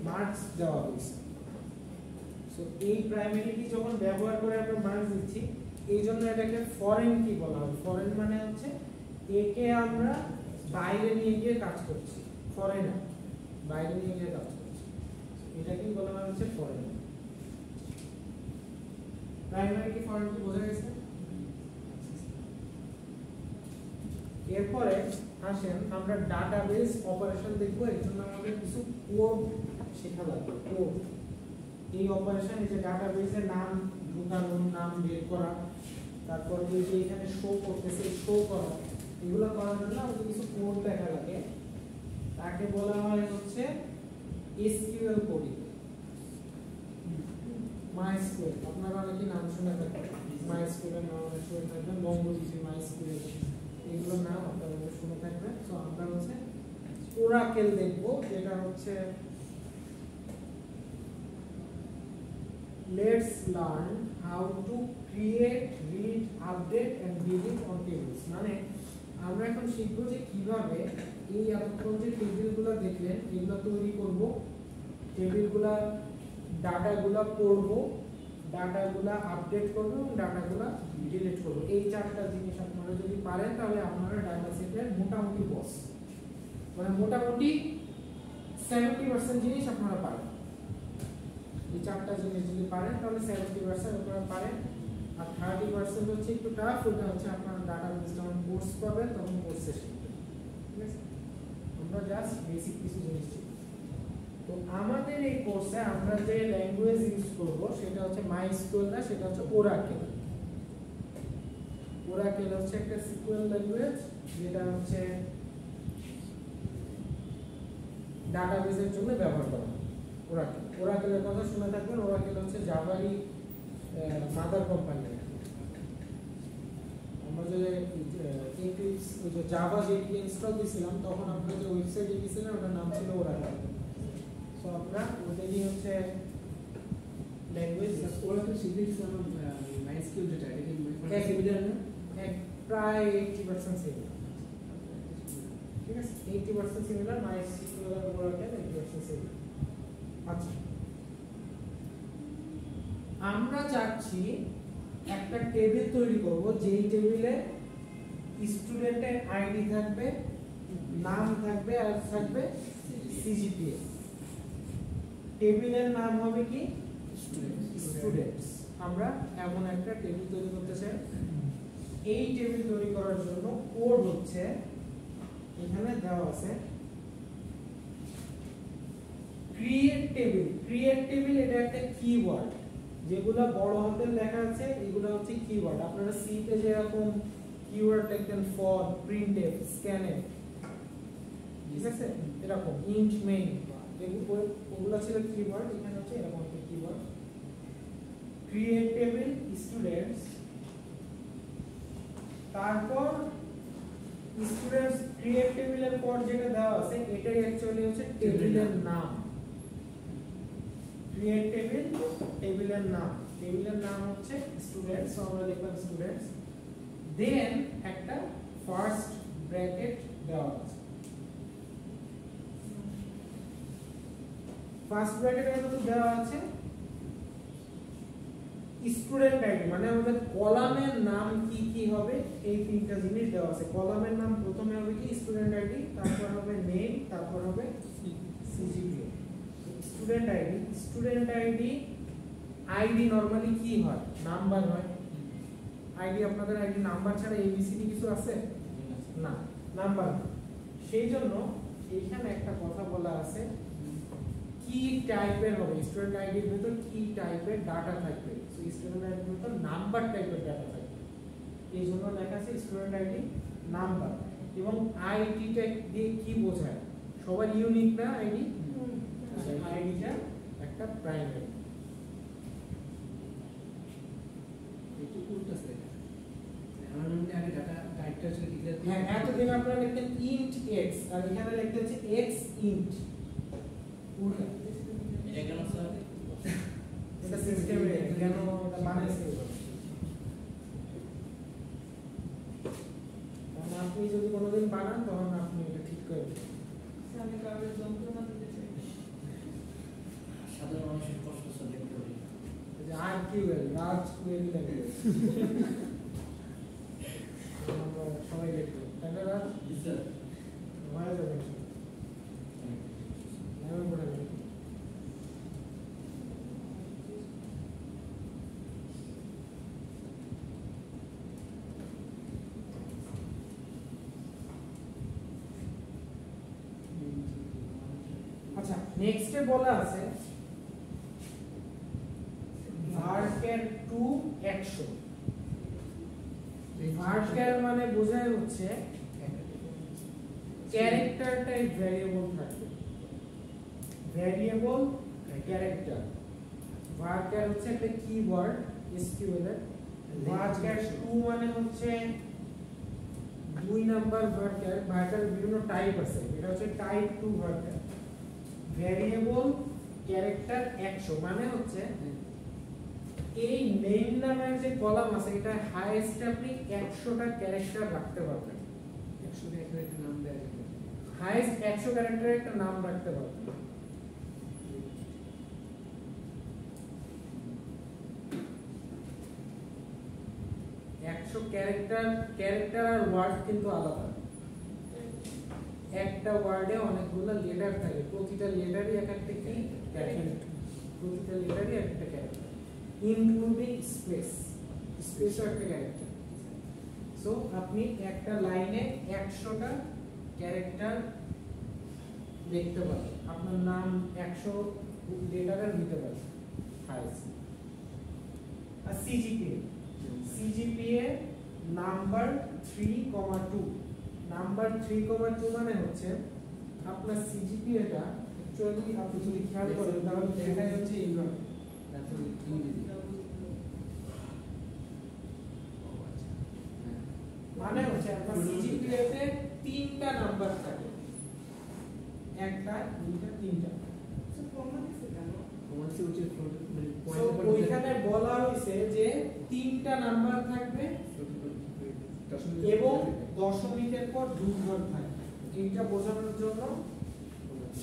মার্কস দেওয়া হয়েছে। সো এই প্রাইমারি কি যখন ব্যবহার করে আমরা মার্কস দিচ্ছি, এই জন্য এটাকে ফরেন কি বলা হয়। ফরেন মানে হচ্ছে একে আমরা বাইরে নিয়ে গিয়ে কাজ করছি, ফরেনার, বাইরে নিয়ে গিয়ে কাজ করছি, এটাকেই বলা হয় হচ্ছে ফরেন। প্রাইমারি কি ফরেন কি বোঝা গেছে? এরপরে আসেন আমরা ডাটাবেস অপারেশন দেখবো। এর জন্য আমাদের কিছু কোড শেখা লাগবে। কোড, এই অপারেশন, এই যে ডাটাবেসের নাম ঢোকানো, নাম বের করা, তারপর এই যে এখানে শো করতেছে শো করা, এগুলো করার জন্য আমাদের কিছু কোড লেখা লাগে। তাকে বলা হয় হচ্ছে এসকিউএল কোডিং। মাইস্কুয়েল, আপনারা অনেকে নাম শুনে থাকবেন, মাইস্কুয়েলের নাম অনেক শুনে থাকবেন, মঙ্গোডিবি, মাইস্কুয়েল, এগুলোর নাম আপনারা শুনে থাকবেন। তো আমরা হচ্ছে ওরাকেল দেখবো, যেটা হচ্ছে let's learn how to create, read, update and delete on tables। মানে আমরা এখন শিখবো যে কিভাবে এই এতক্ষণ যে টেবিলগুলো দেখলেন এগুলো তৈরি করব, টেবিলগুলো ডাটাগুলো পড়বো, ডাটাগুলো আপডেট করব এবং ডাটাগুলো ডিলিট করব। এই চারটা জিনিস আপনারা যদি পারেন তাহলে আপনারা ডাটা সেটের মোটামুটি বস, মানে মোটামুটি 70% জিনিস আপনারা পারেন। এই চারটা জিনিস যদি পারেন তাহলে 70% আপনারা পারেন। আর 30% হচ্ছে একটু টাফ, ওটা হচ্ছে আপনারা ডাটাবেস যখন কোর্স পাবেন তখন কোর্সে শিখবেন। ঠিক আছে, আমরা জাস্ট বেসিক কিছু জিনিস শিখব। তো আমাদের এই কোর্সে আমরা যে ল্যাঙ্গুয়েজ ইউজ করব সেটা হচ্ছে মাইস্কুয়েল না, সেটা হচ্ছে ওরাকেল। ওরাকেল হচ্ছে একটা সিকুয়েল ল্যাঙ্গুয়েজ, যেটা হচ্ছে ডাটাবেসের জন্য ব্যবহার করা হয়। ওরাকেল, ওরাকেলের কথা শুনে থাকবেন। ওরাকেল হচ্ছে জাভারই মাদার কোম্পানি। আমরা যে এক্লিপস, ওই যে জাভা যে ইনস্টল দিয়েছিলাম তখন আমরা যে ওয়েবসাইটে গিয়েছিলাম ওটার নাম ছিল ওরাকেল। সো আমরা ওদেরই হচ্ছে ল্যাঙ্গুয়েজ। ওরাকেল শিখেছিলাম মাইস্কুয়েল, যেটা এটা কি সিমিলার না? প্রায় 80% সিমিলার। ঠিক আছে, 80% সিমিলার, মাইস্কুয়েল আর ওরাকেল 80% সিমিলার। আচ্ছা, আমরা চাচ্ছি একটা টেবিল তৈরি করব, যেই টেবিলে স্টুডেন্টের আইডি থাকবে, নাম থাকবে আর থাকবে সিজিপিএ। টেবিলের নাম হবে কি? স্টুডেন্টস। আমরা এমন একটা টেবিল তৈরি করতে চাই। এই টেবিল তৈরি করার জন্য কোড হচ্ছে এখানে দেওয়া আছে ক্রিয়েট টেবিল। ক্রিয়েট টেবিল এটা একটা কিওয়ার্ড, যেগুলো বড় হাতের লেখা আছে এগুলো হচ্ছে কিওয়ার্ড। আপনারা সি তে যেরকম কিওয়ার্ড লিখতেন ফর, প্রিন্টএফ, স্ক্যানএফ, ঠিক আছে, এরকম ইন্ট মেইন, ওগুলো ছিল কিওয়ার্ড। এখানে হচ্ছে এরকম একটা কিওয়ার্ড ক্রিয়েট টেবিল স্টুডেন্টস। তারপর স্টুডেন্টস ক্রিয়েট টেবিলের পর যেটা দেওয়া আছে এটাই অ্যাকচুয়ালি হচ্ছে টেবিলের নাম। ক্রিয়েট টেবিল, টেবিলের নাম, টেবিলের নাম হচ্ছে স্টুডেন্টস। আমরা লিখলাম স্টুডেন্টস, দেন একটা ফার্স্ট ব্র্যাকেট দেওয়া আছে। ফার্স্ট ব্র্যাকেটের মধ্যে দেওয়া আছে স্টুডেন্ট আইডি, মানে আমাদের কলামের নাম কি কি হবে এই তিনটা জিনিস দেওয়া আছে। কলামের নাম প্রথমে হবে কি? স্টুডেন্ট আইডি, তারপর হবে নেম, তারপর হবে CGPA. Student ID, student ID, ID normally কি হয়? নাম্বার হয়। আইডি, আপনাদের আইডি নাম্বার ছাড়া এবিসিডি কিছু আছে না, নাম্বার। সেই জন্য এইখানে একটা কথা বলা আছে কি টাইপের হবে স্টুডেন্ট আইডির ভিতর, কি টাইপের ডাটা থাকবে। সো স্টুডেন্ট আইডির ভিতর নাম্বার টাইপের ডাটা থাকবে, এই জন্য লেখা আছে স্টুডেন্ট আইডি নাম্বার। এবং আইডিটা দিয়ে কি বোঝায়? সবার ইউনিক না আইডি, আইডিটা একটা প্রাইমারি। একটু উল্টা আছে, আমার মনে আগে ডাটা টাইপ একটা হচ্ছে ডিক্লেয়ার হ্যাঁ এতদিন আপনারা লিখতেন int x আর এখানে লিখতে হচ্ছে x int উল্টা এটা কেন স্যার? এটা সিস্টেমে কেন এটা বানাইছে কারণ আপনি যদি কোনোদিন বানান তখন আপনি এটা ঠিক করে দেবেন। আমি কারোর যন্ত্রণা দিতে চাই না। সাধারণ মানুষের কষ্ট স্যার দেখতে পারি। এই যে RQL লার্জ কোয়েরি ল্যাঙ্গুয়েজ আমরা সবাই দেখবো তাই না রাজ? স্যার হয়ে যাবে নামে পড়ে যাবে। আচ্ছা নেক্সটে বলা আছে ভার্কের টু 100 ভার্কের মানে বোঝায় হচ্ছে ক্যারেক্টার টাইপ ভ্যারিয়েবল থাকবে ভ্যারিয়েবল ক্যারেক্টার ভার্কের হচ্ছে একটা কিওয়ার্ড এসকিউএল এর ভার্কের টু মানে হচ্ছে 2 নাম্বার ভার্কের ভার্কের বিভিন্ন টাইপ আছে এটা হচ্ছে টাইপ 2 ভার্কের ভ্যারিয়েবল ক্যারেক্টার 100 মানে হচ্ছে এই নেম নামের যে কলাম আছে এটা হাইয়েস্ট আপনি 100টা ক্যারেক্টার রাখতে পারবেন 100 টা একটা নাম দেয়া যাবে হাইয়েস্ট 100 ক্যারেক্টারের একটা নাম রাখতে পারবেন ক্যারেক্টার আর ওয়ার্ড কিন্তু আলাদা একটা ওয়ার্ডে অনেকগুলো লেটার থাকে প্রতিটা লেটারই এক একটা কি ক্যারেক্টার প্রতিটা লেটারই একটা ক্যারেক্টার ইনক্লুডিং স্পেস স্পেসও একটা ক্যারেক্টার সো আপনি একটা লাইনে 100টা ক্যারেক্টার দেখতে পাবেন আপনার নাম 100 লেটারের দিতে পারে হাইয়েস্ট আর সিজিপিএ নাম্বার 3,2 নাম্বার 3,2 মানে হচ্ছে আপনার সিজিপিএটা অ্যাকচুয়ালি আপনি যদি খেয়াল করেন তাহলে এটাই হচ্ছে এইভাবে তারপর ইংরেজি মানে হচ্ছে আপনার সিজিপিএ তে 3টা নাম্বার থাকে একটা দুইটা তিনটা সো কমন আছে কেন? কমান্সে হচ্ছে মানে সো ওইখানে বলা হয়েছে যে 3টা নাম্বার থাকবে এবং দশমিকের পর দুই ঘর থাকবে এইটা বোঝানোর জন্য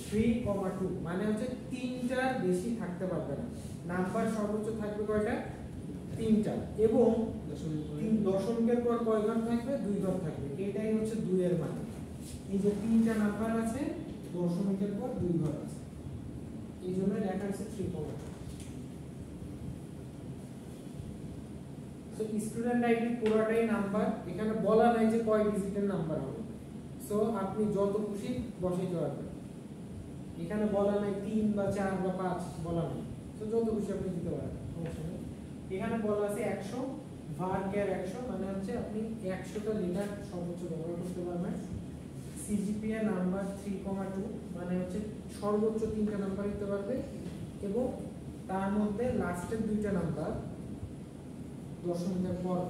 3,2 মানে হচ্ছে 3টার বেশি থাকতে পারবে না নাম্বার সর্বোচ্চ থাকবে কয়টা 3টা এবং দশমিকের পর কয় ঘর থাকবে দুই ঘর থাকবে এটাই হচ্ছে 2 এর মানে এই যে 3টা নাম্বার আছে দশমিকের পর দুই ঘর আছে এই জন্য লেখা আছে 3,2 সো স্টুডেন্ট আইডি পুরোটাই নাম্বার এখানে বলা নাই যে কয় ডিজিটের নাম্বার হবে সো আপনি যত খুশি বসাইতে পারবেন এখানে বলা নাই 3 বা 4 বা 5 বলা নাই সো যত খুশি আপনি দিতে পারেন সমস্যা নেই এখানে বলা আছে 100 ভার্কের 100 মানে হচ্ছে আপনি 100টা লেটার সর্বোচ্চ ব্যবহার করতে পারবেন সিজিপিএ নাম্বার 3,2 মানে হচ্ছে সর্বোচ্চ 3টা নাম্বার দিতে পারবে এবং তার মধ্যে লাস্টের 2টা নাম্বার দশমিকের পর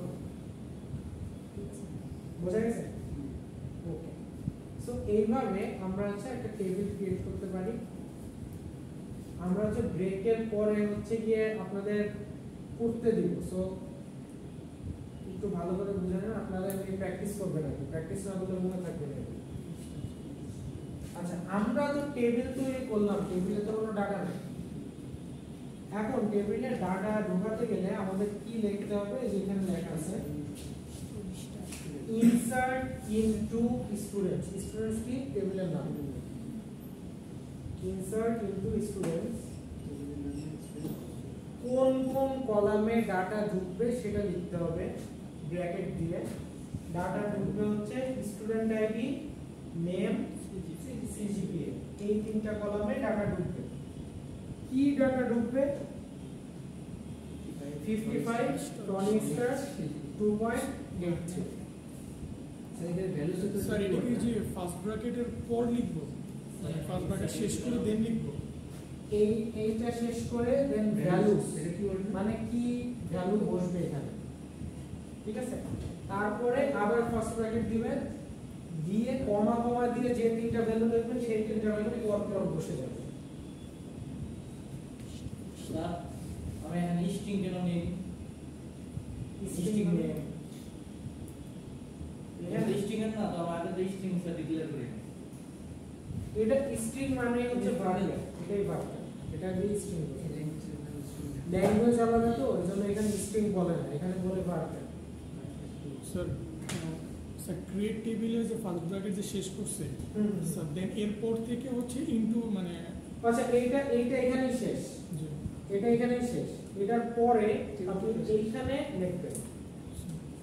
বোঝা গেছে ওকে সো এইভাবে আমরা হচ্ছে একটা টেবিল ক্রিয়েট করতে পারি আমরা হচ্ছে ব্রেকের পরে হচ্ছে গিয়ে আপনাদের করতে দিব সো একটু ভালো করে বুঝে নেন আপনারা এই প্র্যাকটিস করবেন আর প্র্যাকটিস না করলে মনে থাকবে না আচ্ছা আমরা তো টেবিল তৈরি করলাম টেবিলে তো কোনো ডাটা নেই এখন টেবিলে ডাটা ঢোকাতে গেলে আমাদের কি লিখতে হবে যেখানে লেখা আছে ইনসার্ট ইনটু স্টুডেন্টস স্টুডেন্টস কি টেবিলের নাম ইনসার্ট ইনটু স্টুডেন্টস কোন কোন কলামে ডাটা ঢুকবে সেটা লিখতে হবে ব্র্যাকেট দিয়ে ডাটা ঢুকবে হচ্ছে স্টুডেন্ট আইডি নেম সিজিপিএ এই 3টা কলামে ডাটা ঢুকবে কি ডাটা ঢুকবে 55 টনি স্টার 2.83 স্যার ভ্যালু তো স্যার এটা কি যে ফার্স্ট ব্র্যাকেটের পর লিখবো মানে ফার্স্ট ব্র্যাকেট শেষ করে দেন লিখবো এইটা শেষ করে দেন ভ্যালুস এটা কি বলবো মানে কি ভ্যালু বসবে এখানে ঠিক আছে তারপরে আবার ফার্স্ট ব্র্যাকেট দিবেন, দিয়ে কমা কমা দিয়ে যে তিনটা ভ্যালু দেখবেন সেই তিনটা ভ্যালু পর পর বসে যাবে। স্যার আমি এখানে স্ট্রিং কেন নেই? স্ট্রিং নেম এটা স্ট্রিং এর না, তো আমি আগে তো স্ট্রিং টা ডিক্লেয়ার করি। এটা স্ট্রিং মানে হচ্ছে ভার্ব, এটাই ভার্ব, এটা দিয়ে স্ট্রিং ল্যাঙ্গুয়েজ আলাদা, তো ওই জন্য এখানে স্ট্রিং বলে না, এখানে বলে ভার্ব। স্যার স্যার ক্রিয়েট টেবিলে যে ফার্স্ট ব্র্যাকেট যে শেষ করছে স্যার, দেন এরপর থেকে হচ্ছে ইনটু মানে আচ্ছা এইটা এখানেই শেষ, যে এটা এখানেই শেষ, এটার পরে আপনি এইখানে লিখবেন,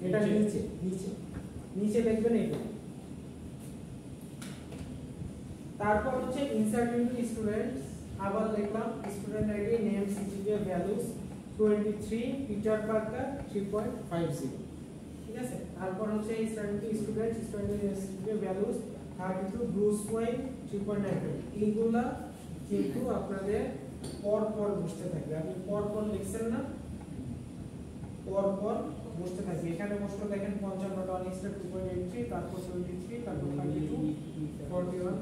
এটা নিচে নিচে নিচে লিখবেন এইটা। তারপর হচ্ছে ইনসার্ট ইনটু স্টুডেন্টস, আবার লিখলাম student ID name CGPA values 23 Peter Parker 3.50, ঠিক আছে। তারপর হচ্ছে insert into students, student CGPA values 32 Bruce wine 3.9, এইগুলা কিন্তু আপনাদের পর পর বসতে থাকবে। আপনি পর পর লিখছেন না, পর পর বসতে থাকবে। এখানে বসতে দেখেন 55 টন এক্সট্রা 2.83, তারপর 23, তারপর 32 41।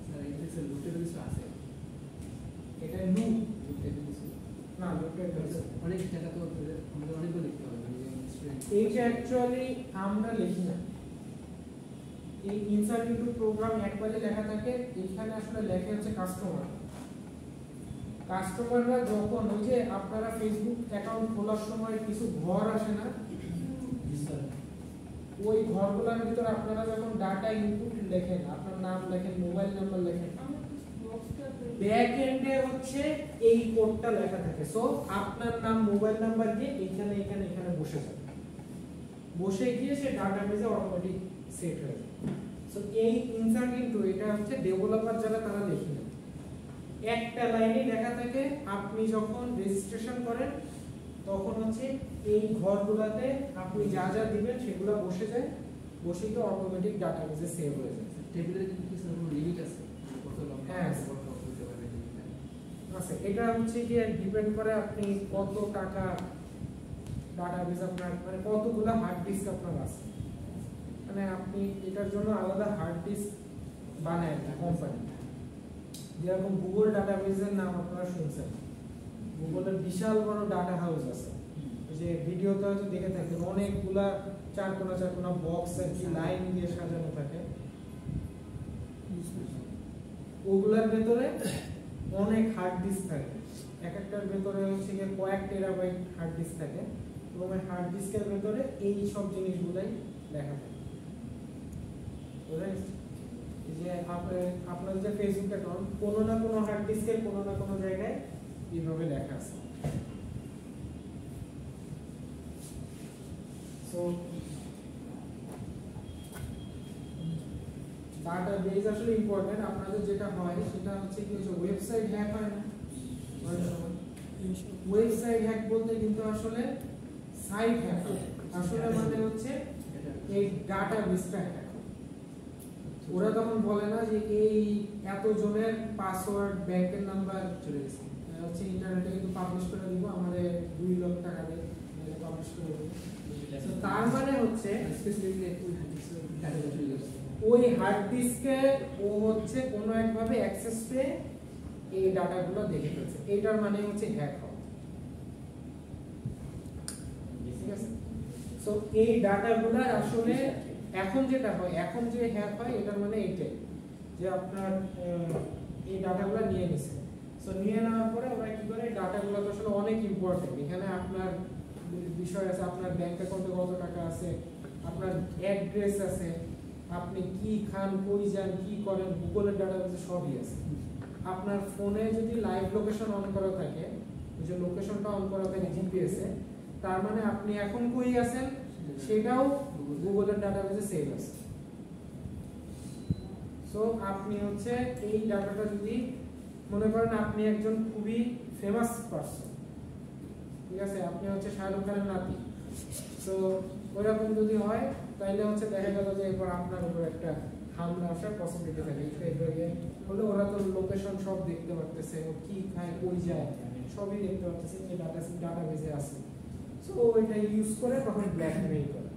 স্যার এই যে লুটের কিছু আছে, এটা লুপ লুটের কিছু না, লুপের কাছে অনেক টাকা তো আমাদের অনেকগুলো লিখতে হবে, মানে স্টুডেন্ট এইটা অ্যাকচুয়ালি আমরা লিখি না, এই ইনসার্ট ইনটু প্রোগ্রাম একবারে লেখা থাকে, এখানে আসলে লেখা হচ্ছে কাস্টমার। কাস্টমাররা যখন ওই যে আপনারা ফেসবুক অ্যাকাউন্ট খোলার সময় কিছু ঘর আসে না, ওই ঘরগুলোর ভিতর আপনারা যখন ডাটা ইনপুট লেখেন, আপনার নাম লেখেন, মোবাইল নাম্বার লেখেন, ব্যাক এন্ডে হচ্ছে এই কোডটা লেখা থাকে। সো আপনার নাম মোবাইল নাম্বার দিয়ে এখানে এখানে এখানে বসে যাবে, বসে গিয়ে সে ডাটাবেজে অটোমেটিক সেট হয়ে যাবে। সো এই ইনসার্ট ইনটু এটা হচ্ছে ডেভেলপার যারা তারা লেখে না, একটা লাইনে লেখা থাকে। আপনি যখন রেজিস্ট্রেশন করেন তখন হচ্ছে এই ঘরগুলোতে আপনি যা যা দিবেন সেগুলো বসে যায়, বসে গিয়ে অটোমেটিক ডাটাবেজে সেভ হয়ে যায়। টেবিলের কিন্তু কিছু লিমিট আছে, কত লম্বা হ্যাঁ। কত হতে পারে আচ্ছা, এটা হচ্ছে গিয়ে ডিপেন্ড করে আপনি কত টাকা ডাটাবেজ আপনার, মানে কতগুলো হার্ড ডিস্ক আপনার আছে, মানে আপনি এটার জন্য আলাদা হার্ড ডিস্ক বানায় একটা কোম্পানি। যেরকম গুগল ডাটাবেজের নাম আপনারা শুনছেন, গুগলের বিশাল বড় ডাটা হাউস আছে, যে ভিডিওতে হয়তো দেখে থাকবেন অনেকগুলা চার কোনা বক্স আর কি লাইন দিয়ে সাজানো থাকে, ওগুলার ভেতরে অনেক হার্ড ডিস্ক থাকে, এক একটার ভেতরে হচ্ছে গিয়ে কয়েক টেরাবাইট হার্ড ডিস্ক থাকে, এবং এই হার্ড ডিস্কের ভেতরে এই সব জিনিসগুলাই লেখা থাকে। যে আপনার যে ফেসবুক অ্যাকাউন্ট কোনো না কোনো হার্ড ডিস্কের কোনো না কোনো জায়গায় এইভাবে লেখা আছে। সো ডাটাবেজ আসলে ইম্পর্টেন্ট। আপনাদের যেটা হয় সেটা হচ্ছে কি হচ্ছে ওয়েবসাইট হ্যাক হয় না, ওয়েবসাইট হ্যাক বলতে কিন্তু আসলে সাইট হ্যাক, আসলে মানে হচ্ছে এই ডাটাবেসটা হ্যাক। ওরা তখন বলে না যে এই এত জনের পাসওয়ার্ড ব্যাংকের নাম্বার চলে গেছে, হচ্ছে ইন্টারনেটে কিন্তু পাবলিশ করে দিব, আমাদের 2 লাখ টাকা দিয়ে পাবলিশ করে দেবো। তার মানে হচ্ছে স্পেসিফিকলি ওই ডাটা চলে গেছে, ওই হার্ড ডিস্কে ও হচ্ছে কোনো একভাবে অ্যাক্সেস পেয়ে এই ডাটাগুলো দেখে ফেলছে, এইটার মানে হচ্ছে হ্যাক হওয়া। ঠিক আছে, সো এই ডাটাগুলো আসলে এখন যেটা হয়, এখন যে হ্যাক হয় এটার মানে এইটাই যে আপনার এই ডাটাগুলো নিয়ে নিছে। সো নিয়ে নেওয়ার পরে ওরা কি করে, ডাটাগুলো তো আসলে অনেক ইম্পর্টেন্ট, এখানে আপনার বিষয় আছে, আপনার ব্যাংক অ্যাকাউন্টে কত টাকা আছে, আপনার অ্যাড্রেস আছে, আপনি কি খান, কই যান, কি করেন, গুগলের ডাটাবেসে সবই আছে। আপনার ফোনে যদি লাইভ লোকেশন অন করা থাকে, যে লোকেশনটা অন করা থাকে জিপিএসে, তার মানে আপনি এখন কই আছেন সেটাও গুগলের ডাটাবেসে সেভ আছে। সো আপনি হচ্ছে এই ডাটাটা যদি মনে করেন আপনি একজন খুবই ফেমাস পারসন, ঠিক আছে, আপনি হচ্ছে শাহরুখ খানের নাতি, তো ওইরকম যদি হয় তাহলে হচ্ছে দেখা গেল যে এরপর আপনার উপর একটা হামলা আসার পসিবিলিটি থাকে। হলে ওরা তো লোকেশন সব দেখতে পারতেছে, ও কি খায়, কই যায়, সবই দেখতে পারতেছে, এই ডাটাবেসে আছে। সো সো এটা ইউজ করে তখন ব্ল্যাকমেইল করে।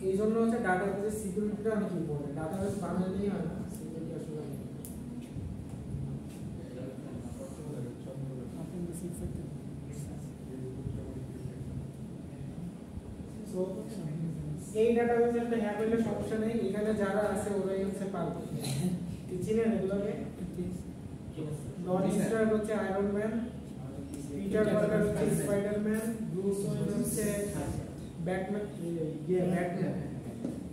এই জন্য হচ্ছে ডাটাবেসের সিকিউরিটিটা অনেক ইম্পর্টেন্ট। ডাটাবেস বানালেই হয় না, সিকিউরিটি আসলে অনেক সো এই ডাটাবেসে একটা হ্যাক হলে সমস্যা নেই, এখানে যারা আছে ওরাই হচ্ছে পারবে। চিনেন এগুলোকে? লরি স্টার হচ্ছে আয়রন ম্যান, পিটার পার্কার হচ্ছে স্পাইডারম্যান, ব্রুস ওয়েন হচ্ছে ব্যাটম্যান, ব্যাটম্যান,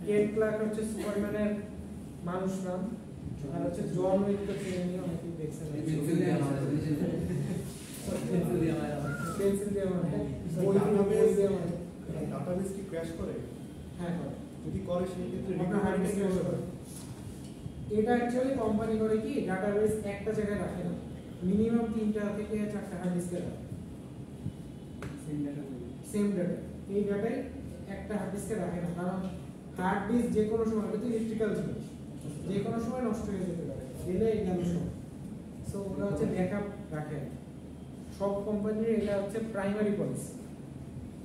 কেট ক্লার্ক হচ্ছে সুপারম্যানের মানুষ নাম, আর হচ্ছে জন উইক তো চিনেন, অনেকেই দেখছেন। পেন্সিল দিয়ে মানে বই দিয়ে মানে ডাটাবেস কি ক্র্যাশ করে? হ্যাঁ করে। যদি করে সেই ক্ষেত্রে আপনার হার্ড ডিস্ক ক্র্যাশ করে। এটা অ্যাকচুয়ালি কোম্পানি করে কি ডাটাবেস একটা জায়গায় রাখে না, মিনিমাম 3টা থেকে 4টা হার্ড ডিস্কে রাখে সেম ডাটা। এই ডাটাই একটা হার্ড ডিস্কে রাখে না, কারণ হার্ড ডিস্ক যে কোনো সময়, এটা তো ইলেকট্রিক্যাল জিনিস, যে কোনো সময় নষ্ট হয়ে যেতে পারে, গেলে গেল সব। সো ওরা হচ্ছে ব্যাকআপ রাখে না। সব কোম্পানির এটা হচ্ছে প্রাইমারি পলিসি।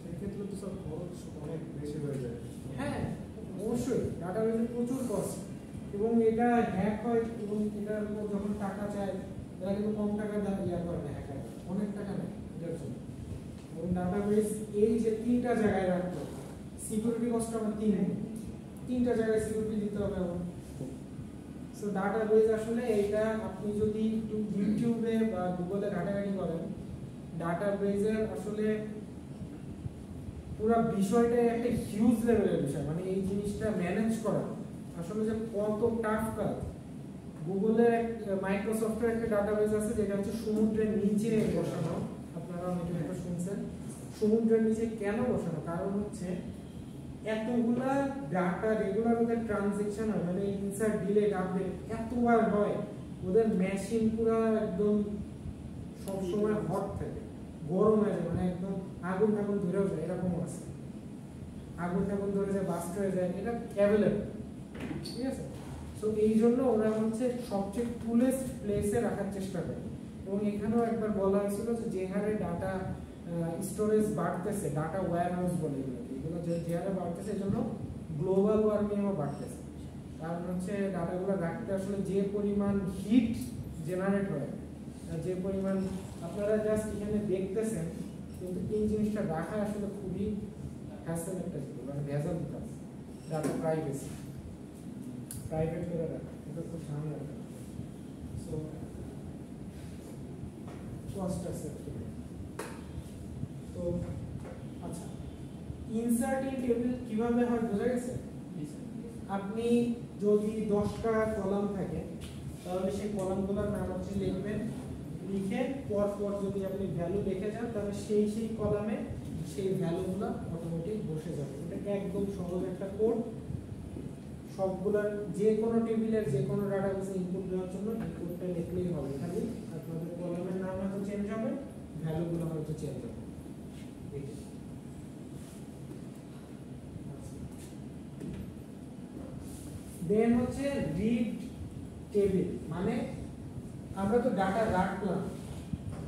সেক্ষেত্রে তো স্যার খরচ অনেক বেশি হয়ে যায়। হ্যাঁ অবশ্যই, ডাটাবেসে প্রচুর কস্ট, এবং এটা হ্যাক হয়, এবং এটার উপর যখন টাকা চায় এরা কিন্তু কম টাকা ইয়া করে না, হ্যাকার অনেক টাকা নেয় এটার জন্য। এবং ডাটাবেস এই যে 3টা জায়গায় রাখতো, সিকিউরিটি কস্ট আমার 3টা জায়গায় সিকিউরিটি দিতে হবে আমার। সো ডাটাবেস আসলে এইটা আপনি যদি একটু ইউটিউবে বা গুগলে ঘাটাঘাটি করেন, ডাটাবেসের আসলে পুরো বিষয়টা একটা হিউজ লেভেলের বিষয়, মানে এই জিনিসটা ম্যানেজ করা আসলে যে কত টাফ কাজ। গুগলের মাইক্রোসফটের একটা ডাটাবেস আছে যেটা হচ্ছে সমুদ্রের নিচে বসানো, আপনারা অনেকে হয়তো শুনছেন। সমুদ্রের নিচে কেন বসানো? কারণ হচ্ছে এতগুলা ডাটা রেগুলার ওদের ট্রানজেকশন হয়, মানে ইনসার্ট ডিলেট আপডেট এতবার হয়, ওদের মেশিন পুরো একদম সবসময় হট থাকে, গরম হয়ে যায়, মানে একদম আগুন টাগুন ধরেও যায়, এরকমও আছে। আগুন টাগুন ধরে যায়, বাস্ট হয়ে যায়, এটা অ্যাভেলেবল, ঠিক আছে? সো এই জন্য ওরা হচ্ছে সবচেয়ে কুলেস্ট প্লেসে রাখার চেষ্টা করে। এবং এখানেও একবার বলা হয়েছিল যে হারে ডাটা স্টোরেজ বাড়তেছে, ডাটা ওয়্যার হাউস বলে এগুলো যে হারে বাড়তেছে, এই জন্য গ্লোবাল ওয়ার্মিংও বাড়তেছে। কারণ হচ্ছে ডাটাগুলো রাখতে আসলে যে পরিমাণ হিট জেনারেট হয়, যে পরিমাণ আপনারা জাস্ট এখানে দেখতেছেন, কিন্তু এই জিনিসটা রাখা আসলে খুবই হ্যাসেল একটা জিনিস, মানে ভেজাল কাজ। ডাটা প্রাইভেসি, প্রাইভেট করে রাখা, এটা খুব ঝামেলা। সো কস্ট আছে। তো আচ্ছা, ইনসার্ট ইন টেবিল কিভাবে হয় বোঝা গেছে? আপনি যদি 10টা কলাম থাকে, তাহলে সেই কলামগুলোর নাম হচ্ছে লিখবেন, লিখে পর যদি আপনি ভ্যালু লিখে যান, তাহলে সেই কলামে সেই ভ্যালুগুলো অটোমেটিক বসে যাবে। এটা একদম সহজ একটা কোড। সবগুলোর যে কোনো টেবিলের যে কোনো ডাটাবেসে ইনপুট দেওয়ার জন্য এই কোডটা লিখলেই হবে। খালি আপনাদের কলামের নাম হয়তো চেঞ্জ হবে, ভ্যালুগুলো হয়তো চেঞ্জ হবে। দেন হচ্ছে রিড টেবিল, মানে আমরা তো ডাটা রাখলাম,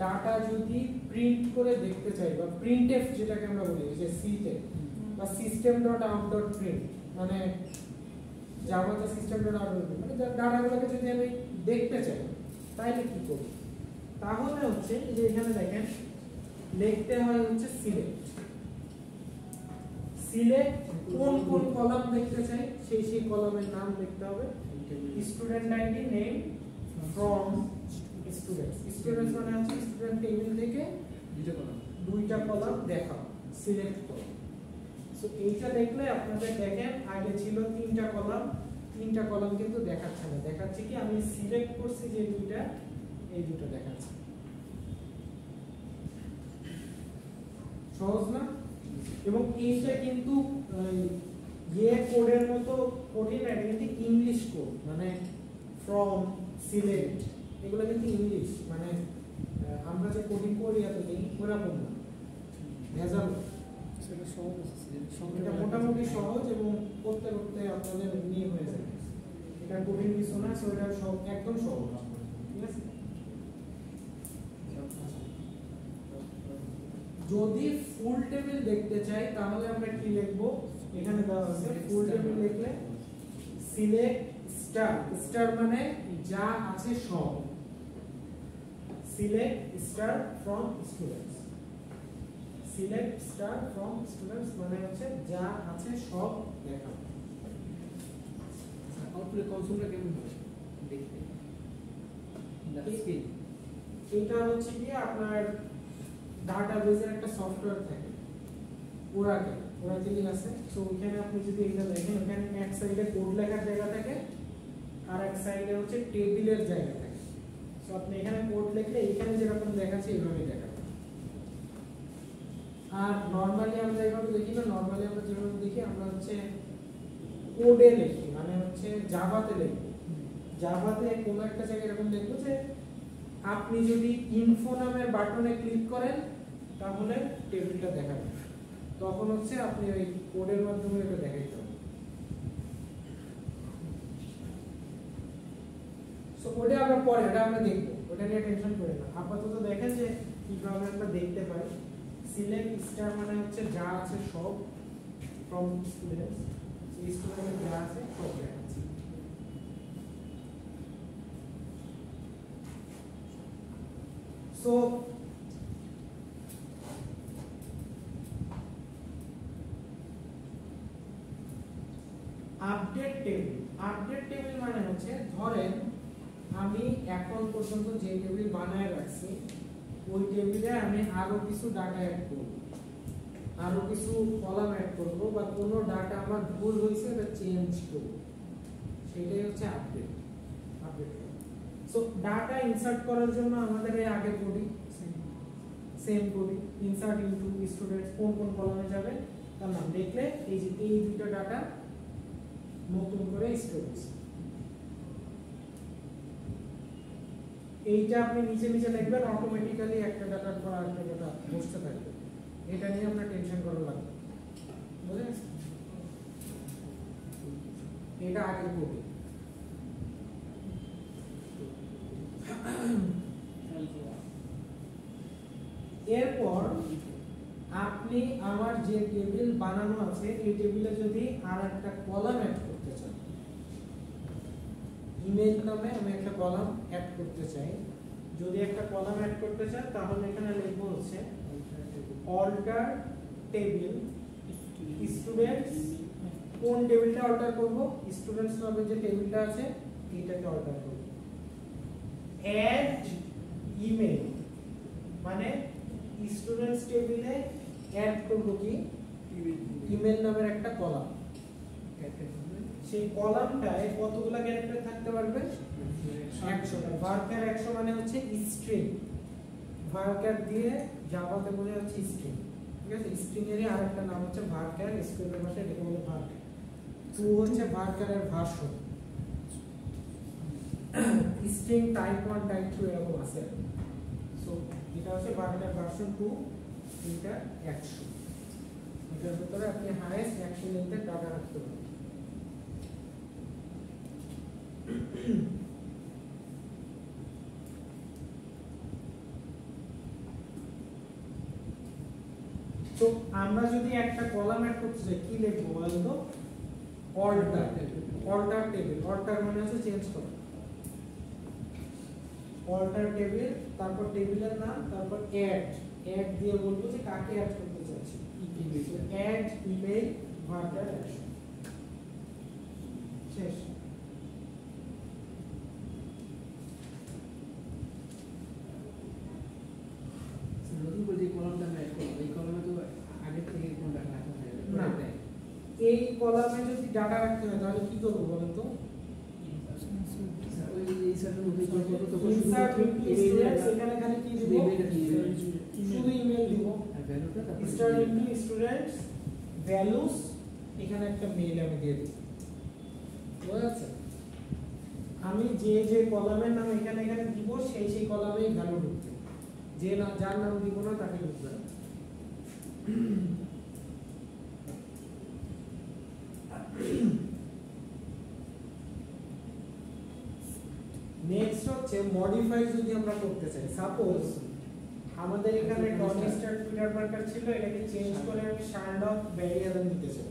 ডাটা যদি প্রিন্ট করে দেখতে চাই, বা প্রিন্টএফ যেটাকে আমরা বলি, যে সিতে বা system.out.print, মানে জাভাতে system.out.print, মানে ডাটাগুলোকে যদি আমি দেখতে চাই তাহলে কি করব? তাহলে হচ্ছে যে এখানে দেখেন লিখতে হয় হচ্ছে সিলেক্ট কোন কলাম দেখতে চাই, সেই কলামের নাম লিখতে হবে, student ID name from students মানে হচ্ছে স্টুডেন্ট টেবিল থেকে দুইটা কলাম দেখা, সিলেক্ট করো। সো এইটা দেখলে আপনাদের দেখেন আগে ছিল 3টা কলাম কিন্তু দেখাচ্ছে না, দেখাচ্ছে কি আমি সিলেক্ট করছি যে দুইটা, এই দুটো দেখাচ্ছে। সহজ না? এবং এইটা কিন্তু কোডের মতো কঠিন, এটা কিন্তু ইংলিশ কোড, মানে ফ্রম সিলেক্ট এগুলো কিন্তু ইংলিশ, মানে আমরা যে কোডিং করি এতদিন ওরকম না, ভেজাল। সেটা সহজ আছে, এটা মোটামুটি সহজ, এবং করতে আপনাদের এমনি হয়ে যাবে। এটা কঠিন কিছু না, সো এটা সব একদম সহজ, ঠিক আছে? যদি ফুল টেবিল দেখতে চাই তাহলে আমরা কি লিখবো, এখানে দেওয়া আছে ফুল টেবিল লিখলে সিলেক্ট স্টার, স্টার মানে যা আছে সব, select star from students, select star from students মানে হচ্ছে যা আছে সব দেখাবো। আউটপুটে কনসোলটা কেমন হবে দেখতে? ডাটা স্ক্রিন এটা হচ্ছে কি আপনার ডাটাবেজের একটা সফটওয়্যার থাকে ওরাকেল আছে। সো ওখানে আপনি যদি এটা দেখেন, ওখানে এক সাইডে কোড লেখার জায়গা থাকে আর এক সাইডে হচ্ছে টেবিলের জায়গা থাকে। সো আপনি এখানে কোড লিখলে এখানে যেরকম দেখাচ্ছে এইভাবেই দেখাবে। আর নরমালি আমরা এইভাবে দেখি না, নরমালি আমরা যেভাবে দেখি আমরা হচ্ছে কোডে লিখি, মানে হচ্ছে জাভাতে লিখি। জাভাতে কোনো একটা জায়গায় এরকম দেখবো যে আপনি যদি ইনফো নামের বাটনে ক্লিক করেন তাহলে টেবিলটা দেখাবে, তখন হচ্ছে আপনি ওই কোডের মাধ্যমে এটা দেখাইতে হবে। সো ওটা আমরা পরে এটা আমরা দেখবো, ওটা নিয়ে টেনশন করেন না। আপাতত দেখেন যে কিভাবে আমরা দেখতে পাই। সিলেক্ট স্টার মানে হচ্ছে যা আছে সব ফ্রম স্টুডেন্টস, এই স্টুডেন্টের যা আছে সব দেখাচ্ছে। So update table, update table মানে হচ্ছে ধরেন আমি এখন পর্যন্ত যে টেবিল বানায় রাখছি ওই টেবিলে আমি আরো কিছু ডাটা অ্যাড করব, আরো কিছু কলাম অ্যাড করব, বা কোনো ডাটা আমার ভুল হয়েছে এটা চেঞ্জ করব, সেটাই হচ্ছে update. Update so data insert করার জন্য আমাদের এই আগে করি সেম করি, ইনসার্ট ইনটু স্টুডেন্টস কোন কোন কলামে যাবে তার নাম দেখলে এই যে এই দুটো ডাটা নতুন করে স্টুডেন্টস, এইটা আপনি নিচে নিচে লিখবেন, অটোমেটিক্যালি একটা ডাটার পর আরেকটা ডাটা বসতে থাকবে। এটা নিয়ে আপনার টেনশন করা লাগবে, বুঝলেন? এটা আগে করি। এরপর আপনি আমার যে টেবিল বানানো আছে এই টেবিলে যদি আর একটা কলাম অ্যাড করতে চান, ইমেল নামে আমি একটা কলাম অ্যাড করতে চাই, যদি একটা কলাম অ্যাড করতে চান তাহলে এখানে লিখবো হচ্ছে অল্টার টেবিল স্টুডেন্টস। কোন টেবিলটা অল্টার করব? স্টুডেন্টস নামে যে টেবিলটা আছে এইটাকে অল্টার করব। অ্যাড ইমেল মানে স্টুডেন্টস টেবিলে অ্যাড করব কি ইমেল নামের একটা কলাম। সেই কলামটায় কতগুলো ক্যারেক্টার থাকতে পারবে? 100টা। ভার্কার 100 মানে হচ্ছে স্ট্রিং, ভার্কার দিয়ে জাভাতে বোঝা যাচ্ছে স্ট্রিং, ঠিক আছে? স্ট্রিং এর আরেকটা নাম হচ্ছে ভার্কার, স্কুলের ভাষায় এটাকে বলে ভার্কার। 2 হচ্ছে ভার্কারের ভার্সন, স্ট্রিং টাইপ 1 টাইপ 2 এরকম আছে। সো এটা হচ্ছে ভার্কার ভার্সন 2, এটা 100। এটার ভিতরে আপনি হাইয়েস্ট 100 লিখতে ডাটা রাখতে পারেন। তো আমরা যদি একটা কলাম অ্যাড করতে চাই কি লিখবো বলেন তো? Alter, alter table. অল্টার মানে হচ্ছে চেঞ্জ করা, অল্টার টেবিল, তারপর টেবিলের নাম, তারপর অ্যাড, অ্যাড দিয়ে বলবো যে কাকে অ্যাড করতে চাচ্ছি, অ্যাড ইমেল ভার্কার অ্যাকশন, শেষ। নতুন করে যে কলামটা আমরা অ্যাড করব এই কলামে তো আগে থেকে কোনো ডাটা রাখা হয় না, এই কলামে যদি ডাটা রাখতে হয় তাহলে কি করবো বলেন তো? ওই ইনসার্টের মধ্যে করে করব তখন ইনসার্ট ইনটু স্টুডেন্টস, এখানে খালি কি দিব? ইমেলটা কি শুধু ইমেল দিব। আর ভ্যালুটা তারপর স্টার ইনটু স্টুডেন্টস ভ্যালুস, এখানে একটা মেইল আমি দিয়ে দিই, বুঝা যাচ্ছে? আমি যে যে কলামের নাম এখানে এখানে দিব সেই সেই কলামেই ভ্যালু ঢুকবে, যে না যার নাম দিব না তাকে ঢুকবে না। নেক্সট হচ্ছে মডিফাই যদি আমরা করতে চাই, সাপোজ আমাদের এখানে টনি স্টার পিটার পার্কার ছিল, এটাকে চেঞ্জ করে আমি শার্লক ব্যারি অ্যালান নিতে চাই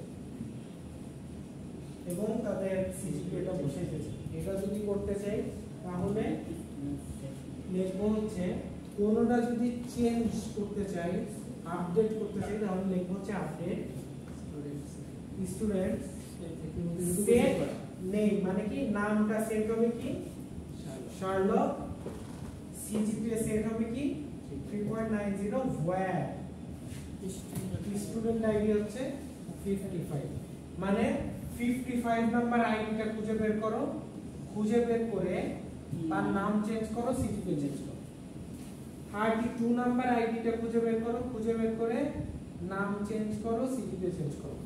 এবং তাদের সিজিপিএটা বসে গেছে। এটা যদি করতে চাই তাহলে লিখবো হচ্ছে কোনোটা যদি চেঞ্জ করতে চাই, আপডেট করতে চাই, তাহলে লিখবো হচ্ছে আপডেট স্টুডেন্ট সেট নেম, মানে কি নামটা সেট হবে কি শার্লক, সিজিপিএ সেট হবে কি 3.90, ওয়্যার স্টুডেন্ট আইডি হচ্ছে 55, মানে 55 নাম্বার আইডিটা খুঁজে বের করো, খুঁজে বের করে তার নাম চেঞ্জ করো, সিজিপিএ চেঞ্জ করো। 32 নাম্বার আইডিটা খুঁজে বের করো, খুঁজে বের করে নাম চেঞ্জ করো, সিজিপিএ চেঞ্জ করো।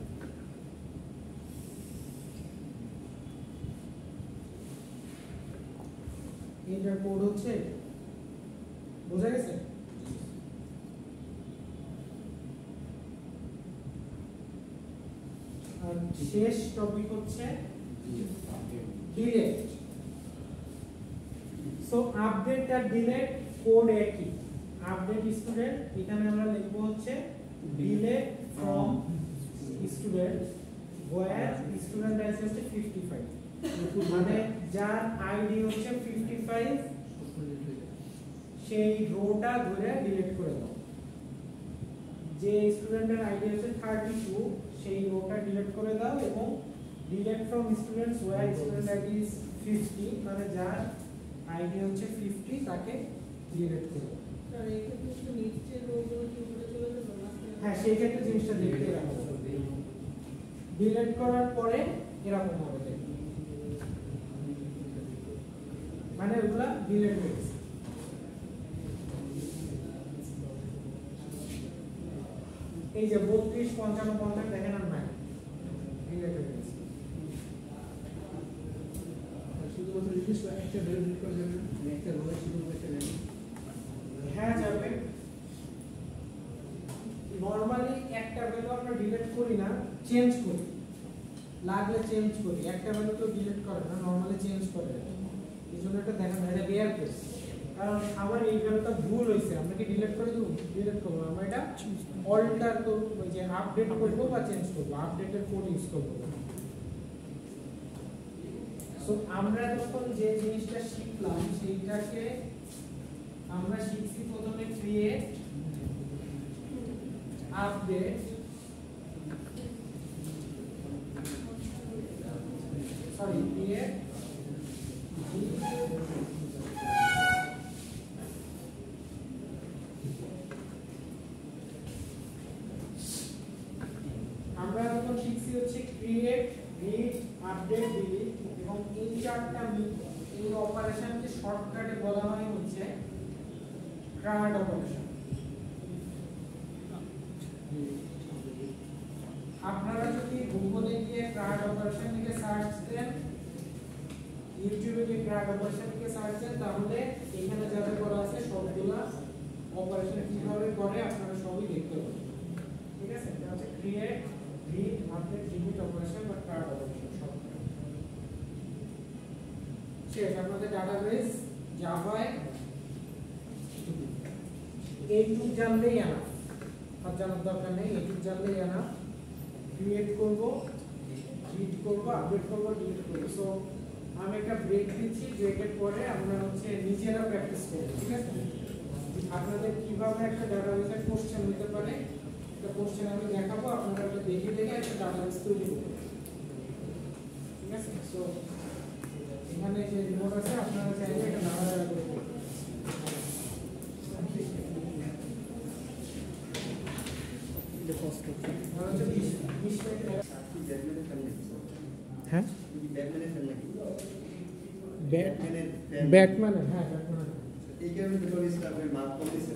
এইটার কোড হচ্ছে, বোঝা গেছে? আর শেষ টপিক হচ্ছে ডিলেট। সো আপডেট আর ডিলেট কোড একই। আপডেট স্টুডেন্ট, এখানে আমরা লিখবো হচ্ছে delete from student where student ID হচ্ছে 55, মানে যার আইডি হচ্ছে 55 সেই রোটা ধরে ডিলিট করে দাও। যে স্টুডেন্টের আইডি হচ্ছে 32 সেই রোটা ডিলিট করে দাও এবং delete from students where student ID is 50, মানে যার আইডি হচ্ছে 50 তাকে ডিলিট করে দাও। স্যার এই ক্ষেত্রে শুধু নিচের রোগুলো কি উপরে চলে যাবে না? হ্যাঁ, সেই ক্ষেত্রে জিনিসটা দেখতে এরকম ডিলিট করার পরে এরকম হবে, মানে ওগুলা ডিলিট হয়ে গেছে। এই যে 32 55 50 দেখেন আর নাই, ডিলিট হয়ে গেছে। শুধুমাত্র রিকোয়েস্ট একটা ডিলিট করা যাবে না, একটা রোলে শুধু একটা যাবে। হ্যাঁ যাবে। নরমালি একটা ভ্যালু আমরা ডিলিট করি না, চেঞ্জ করি, লাগলে চেঞ্জ করি। একটা ভ্যালু তো ডিলিট করে না, নরমালি চেঞ্জ করে। এই জন্য এটা দেখেন, এটা রেয়ার কেস, কারণ আমার এই ভ্যালুটা ভুল হয়েছে, আমরা কি ডিলিট করে দেবো? ডিলিট করবো না, আমরা এটা অল্টার করবো, ওই যে আপডেট করবো বা চেঞ্জ করবো, আপডেটের কোড ইউজ করবো। সো আমরা যখন যে জিনিসটা শিখলাম সেইটাকে আমরা শিখছি প্রথমে ক্রিয়েট, আপডেট, সরি ক্রিয়েট আমরা যখন শিখছি হচ্ছে ক্রিয়েট, রিড, আপডেট, ডিলিট, এবং এই চারটা এই অপারেশনকে শর্টকাটে বলা হয় হচ্ছে ক্রাড অপারেশন। আপনারা যদি গুগলে গিয়ে ক্রাড অপারেশন লিখে সার্চ দেন, ইউটিউবে গিয়ে ক্রাড অপারেশন লিখে সার্চ দেন, তাহলে এখানে যা যা করা আছে সবগুলা অপারেশন কিভাবে করে আপনারা সবই দেখতে পাবেন। ঠিক আছে, এটা হচ্ছে create, read, update, delete operation বা ক্রাড অপারেশন সব শেষ। আপনাদের ডাটাবেস জাভায় এইটুক জানলেই এনাফ, আর জানার দরকার নেই, এইটুক জানলেই এনাফ। ক্রিয়েট করব, রিড করব, আপডেট করব, ডিলিট করব। সো আমি একটা ব্রেক দিচ্ছি, ব্রেকের পরে আমরা হচ্ছে নিজেরা প্র্যাকটিস করব। ঠিক আছে, আপনাদের কিভাবে একটা ডাটাবেসের কোশ্চেন হতে পারে একটা কোশ্চেন আমি দেখাবো, আপনারা এটা দেখে দেখে একটা ডাটাবেস তৈরি করবেন। ঠিক আছে, সো এখানে যে রিমোট আছে আপনারা চাইলে এটা নাড়াচাড়া করে করবেন। হ্যাঁ, ব্যাটম্যানের, হ্যাঁ ব্যাটম্যানের। এই কারণে টনি স্টারের মাপ কমেছে।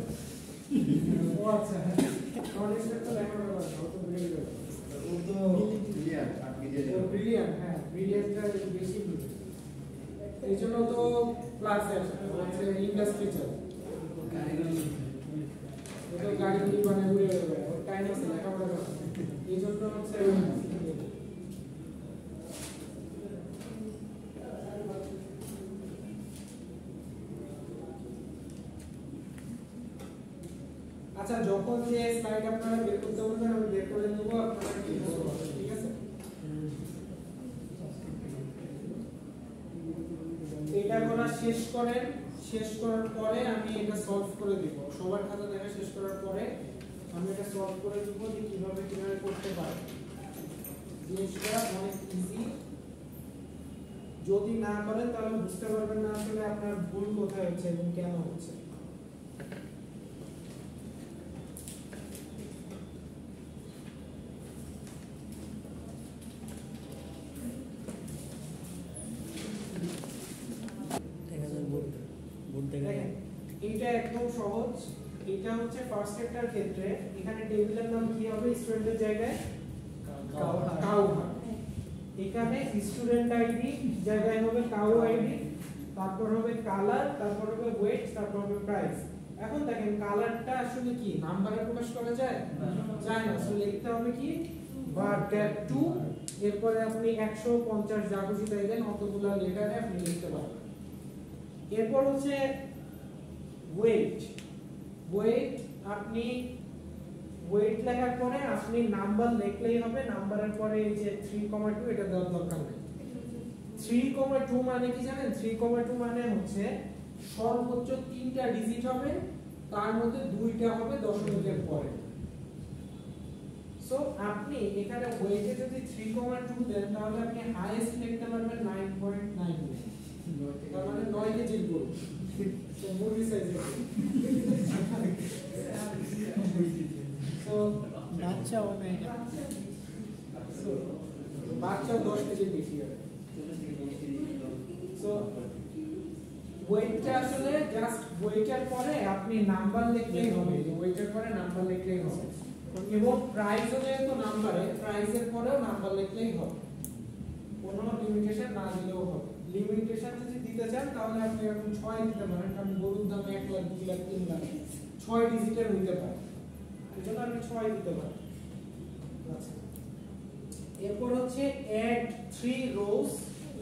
ও আচ্ছা, টনি স্টার তো লেখার ব্যাপার না, ও তো ব্রিলিয়ান্ট। ও তো ব্রিলিয়ান্ট, আপনি যে ব্রিলিয়ান্ট, হ্যাঁ ব্রিলিয়ান্টটা বেশি ব্রিলিয়ান্ট, এই জন্য তো ক্লাসে আসে, হচ্ছে ইন্ডাস্ট্রি চলে। ও তো গাড়ি বানায় ঘুরে বেড়ায়, ওর টাইম আছে লেখাপড়া করার, এই জন্য হচ্ছে আচ্ছা যখন যে স্লাইড আপনারা বের করতে বলবেন আমি বের করে নেব, আপনারা কি করবেন, ঠিক আছে? এটা করা শেষ করেন, শেষ করার পরে আমি এটা সলভ করে দিব। সবার খাতা দেখা শেষ করার পরে আমি এটা সলভ করে দিব যে কিভাবে করতে পারি। জিনিসটা অনেক ইজি, যদি না করেন তাহলে বুঝতে পারবেন না আসলে আপনার ভুল কোথায় হচ্ছে এবং কেন হচ্ছে। দেখেন এটা একদম সহজ। এটা হচ্ছে ফার্স্ট সেক্টর ক্ষেত্রে এখানে টেবিলের নাম কি হবে? স্টুডেন্টের জায়গায় কাউহার। এখানে স্টুডেন্ট আইডি জায়গায় হবে কাউ আইডি, তারপর হবে কালার, তারপর হবে ওয়েট, তারপর হবে প্রাইস। এখন দেখেন কালারটা আসলে কি নাম্বারে প্রকাশ করা যায়? যায় না। সো লিখতে হবে কি var cat 2, এরপরে আপনি 150 যা খুশি তাই দেন, অতগুলা লেটারে আপনি লিখতে পারবেন। এরপর হচ্ছে ওয়েট। ওয়েট আপনি ওয়েট লেখার পরে আপনি নাম্বার লিখলেই হবে, নাম্বারের পরে এই যে 3,2 এটা দেওয়ার দরকার নেই। 3,2 মানে কি জানেন? 3,2 মানে হচ্ছে সর্বোচ্চ 3টা ডিজিট হবে, তার মধ্যে 2টা হবে দশমিকের পরে। সো আপনি এখানে ওয়েটে যদি 3,2 দেন তাহলে আপনি হাইয়েস্ট লিখতে পারবেন 9.9, তার মানে 9 কেজির গুণ। তো মুভি সাইজ বাচ্চা হবে এটা, বাচ্চাও 10 কেজি বেশি হবে। সো ওয়েটটা আসলে জাস্ট ওয়েটের পরে আপনি নাম্বার লিখলেই হবে, ওয়েটের পরে নাম্বার লিখলেই হবে। এবং প্রাইসও যেহেতু নাম্বারে, প্রাইসের পরেও নাম্বার লিখলেই হবে, কোনো লিমিটেশন না দিলেও হবে। লিমিটেশন যদি দিতে চান তাহলে আপনি এরকম 6 দিতে পারেন, কারণ গরুর দাম 1 লাখ 2 লাখ 3 লাখ 6 ডিজিটের হইতে পারে, এজন্য আপনি 6 দিতে পারেন। আচ্ছা, এরপর হচ্ছে add 3 rows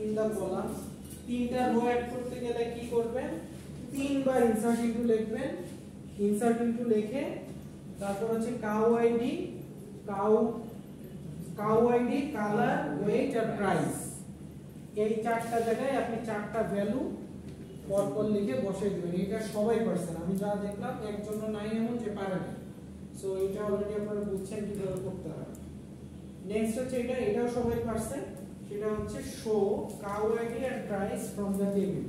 in the column. 3টা রো অ্যাড করতে গেলে কি করবেন? 3 বার ইনসার্ট ইনটু লিখবেন। ইনসার্ট ইনটু লিখে তারপর হচ্ছে cow ID, cow ID, colour, weight আর প্রাইস। এই 4টা জায়গায় আপনি 4টা ভ্যালু পরপর লিখে বসিয়ে দিবেন। এটা সবাই পারছেন, আমি যা দেখলাম একজনও নাই এমন যে পারে না। সো এটা অলরেডি আপনারা বুঝছেন কিভাবে করতে হয়। নেক্সট হচ্ছে এটাও সবাই পারছেন, সেটা হচ্ছে show cow ID and price from the table.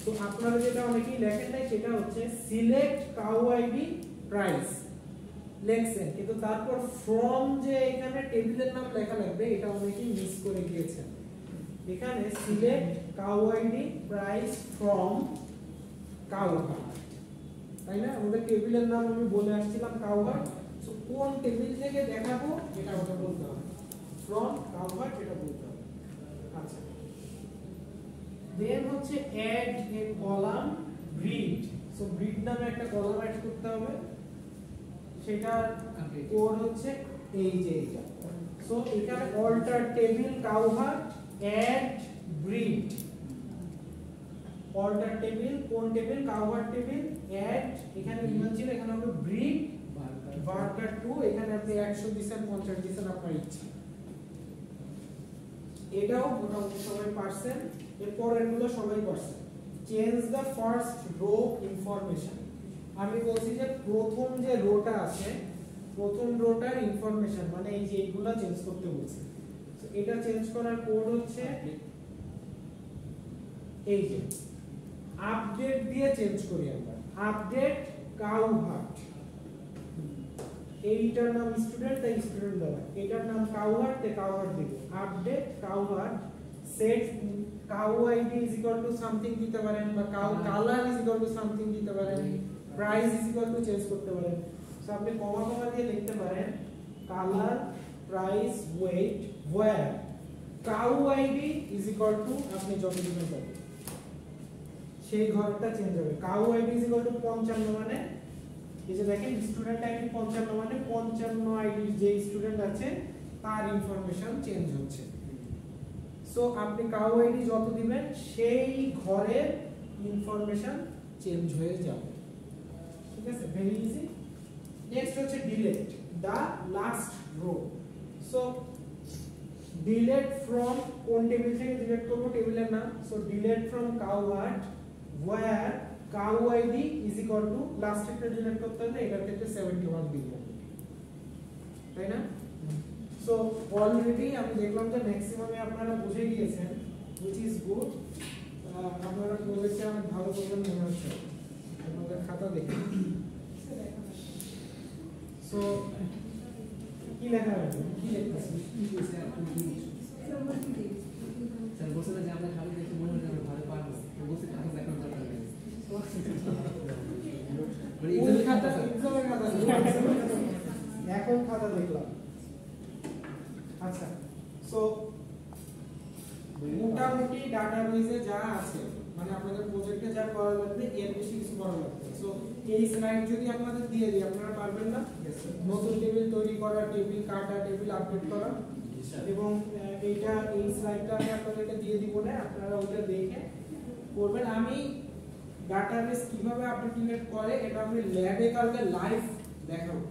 তো আপনারা যেটা অনেকেই লেখেন নাই সেটা হচ্ছে সিলেক্ট কাউ আইডি প্রাইস লেখছেন, কিন্তু তারপর ফ্রম যে এখানে টেবিলের নাম লেখা লাগবে এটা অনেকেই মিস করে গিয়েছেন। এখানে select cow ID price from কাউহার, তাই না? আমাদের টেবিলের নাম আমি বলে আসছিলাম কাউহার। সো কোন টেবিল থেকে দেখাবো এটা ওটা বলতে হবে, ফ্রম কাউহার এটা বলতে হবে। আচ্ছা, দেন হচ্ছে add a column breed. So breed নামে একটা কলাম অ্যাড করতে হবে, সেটার কোড হচ্ছে এই যে এটা। সো এখানে অল্টার টেবিল কাউহার অ্যাড ব্রিড। অল্টার টেবিল কোন টেবিল? কাউহার টেবিল। অ্যাড এখানে ইমেল ছিল, এখানে হবে ব্রিড বার্গার 2, এখানে আপনি 100 দিবেন 50 দিবেন আপনার ইচ্ছা। এটাও মোটামুটি সবাই পারছেন। এরপর এগুলো সবাই পারছেন। Change the first row information. আমি বলছি যে প্রথম যে রোটা আছে, প্রথম রোটার ইনফরমেশন মানে এই যে এইগুলা চেঞ্জ করতে বলছে। এটা চেঞ্জ করার কোড হচ্ছে এই যে আপডেট দিয়ে চেঞ্জ করি আমরা। আপডেট কাউহার, এইটার নাম স্টুডেন্ট তাই স্টুডেন্ট দেওয়া, এটার নাম কাউহার তাই কাউহার দিব। আপডেট কাউহার set cow ID is equal to something দিতে পারেন, বা cow colour is equal to something দিতে পারেন, price is equal to change করতে পারেন। সো আপনি কমা কমা দিয়ে লিখতে পারেন colour, price, weight, where, cow ID is equal to আপনি যত দিবেন তত, সেই ঘরটা চেঞ্জ হবে। Cow ID is equal to 55 মানে এই যে দেখেন স্টুডেন্ট আইডি 55 মানে 55 আইডির যে স্টুডেন্ট আছে তার ইনফরমেশন চেঞ্জ হচ্ছে। সো আপনি কাউ আইডি যত দিবেন সেই ঘরের ইনফরমেশন চেঞ্জ হয়ে যাবে। ঠিক আছে, ভেরি ইজি। নেক্সট হচ্ছে delete the last row. So delete from কোন টেবিল থেকে ডিলেট করব, টেবিলের নাম। So delete from cow heart where cow ID is equal to last একটা ডিলেট করতে হলে এটার ক্ষেত্রে 71 বিলিয়ন, তাই না? সো অলরেডি আমি দেখলাম যে ম্যাক্সিমামে আপনারা বুঝে গিয়েছেন, which is good. আপনারা প্রজেক্টে অনেক ভালো করবেন মনে হচ্ছে আপনাদের খাতা দেখে। সো কি লেখা আছে, কি লিখতেছেন? স্যার বলছে যে আমরা খালি দেখে মনে হয় যে আমরা ভালো পারবো, বলছে কাগজ এখন দরকার নেই। কোন খাতা? এক্সামের খাতা এখন খাতা দেখলাম। আচ্ছা, সো মোটামুটি ডাটাবেসে যা আছে মানে আপনাদের প্রজেক্টে যা করা লাগবে এর বেশি কিছু করা লাগবে। সো এই স্লাইড যদি আপনাদের দিয়ে দিই আপনারা পারবেন না? নতুন টেবিল তৈরি করা, টেবিল কাটা, টেবিল আপডেট করা, এবং এইটা এই স্লাইডটা আমি আপনাদেরকে দিয়ে দিব না, আপনারা ওইটা দেখে করবেন। আমি ডাটাবেস কিভাবে আপডেট ডিলিট করে এটা আমি ল্যাবে কালকে লাইভ দেখাবো,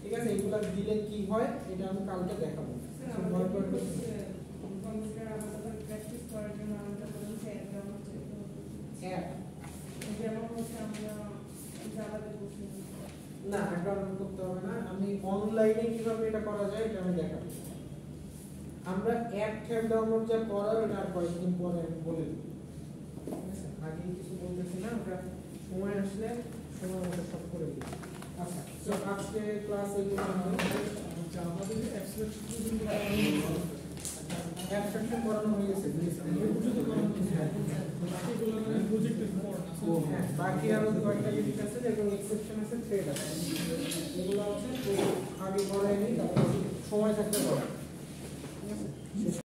ঠিক আছে? এগুলা দিলে কি হয় এটা আমি কালকে দেখাবো। ভয় করবেন না। কম্পিউটার আমাদের প্র্যাকটিস করার জন্য আমাদের কোনো অ্যাপ ডাউনলোড করতে হবে। অ্যাপ যেমন হচ্ছে আমরা জাভাতে বসে না, ডাউনলোড করতে হবে না, আমি অনলাইনে কিভাবে এটা করা যায় এটা আমি দেখাবো। আমরা অ্যাপ ট্যাব ডাউনলোড যা করার এটা আর কয়েকদিন পরে আমি বলে দেব, ঠিক আছে? আগে কিছু বলতেছি না, ওটা সময় আসলে সময় মতো সব করে দিই। আচ্ছা, তো আজকে ক্লাস এইগুলো আমাদের যে অ্যাবস্ট্রাকশন অ্যাবস্ট্রাকশন করানো হয়ে গেছে, বাকিগুলো মানে প্রজেক্টের পর হ্যাঁ, বাকি আরো কয়েকটা জিনিস আছে যেগুলো এক্সেপশন আছে, থ্রেড আছে, এগুলো আছে তো আগে করাই নেই, তারপর সময় থাকতে পারে।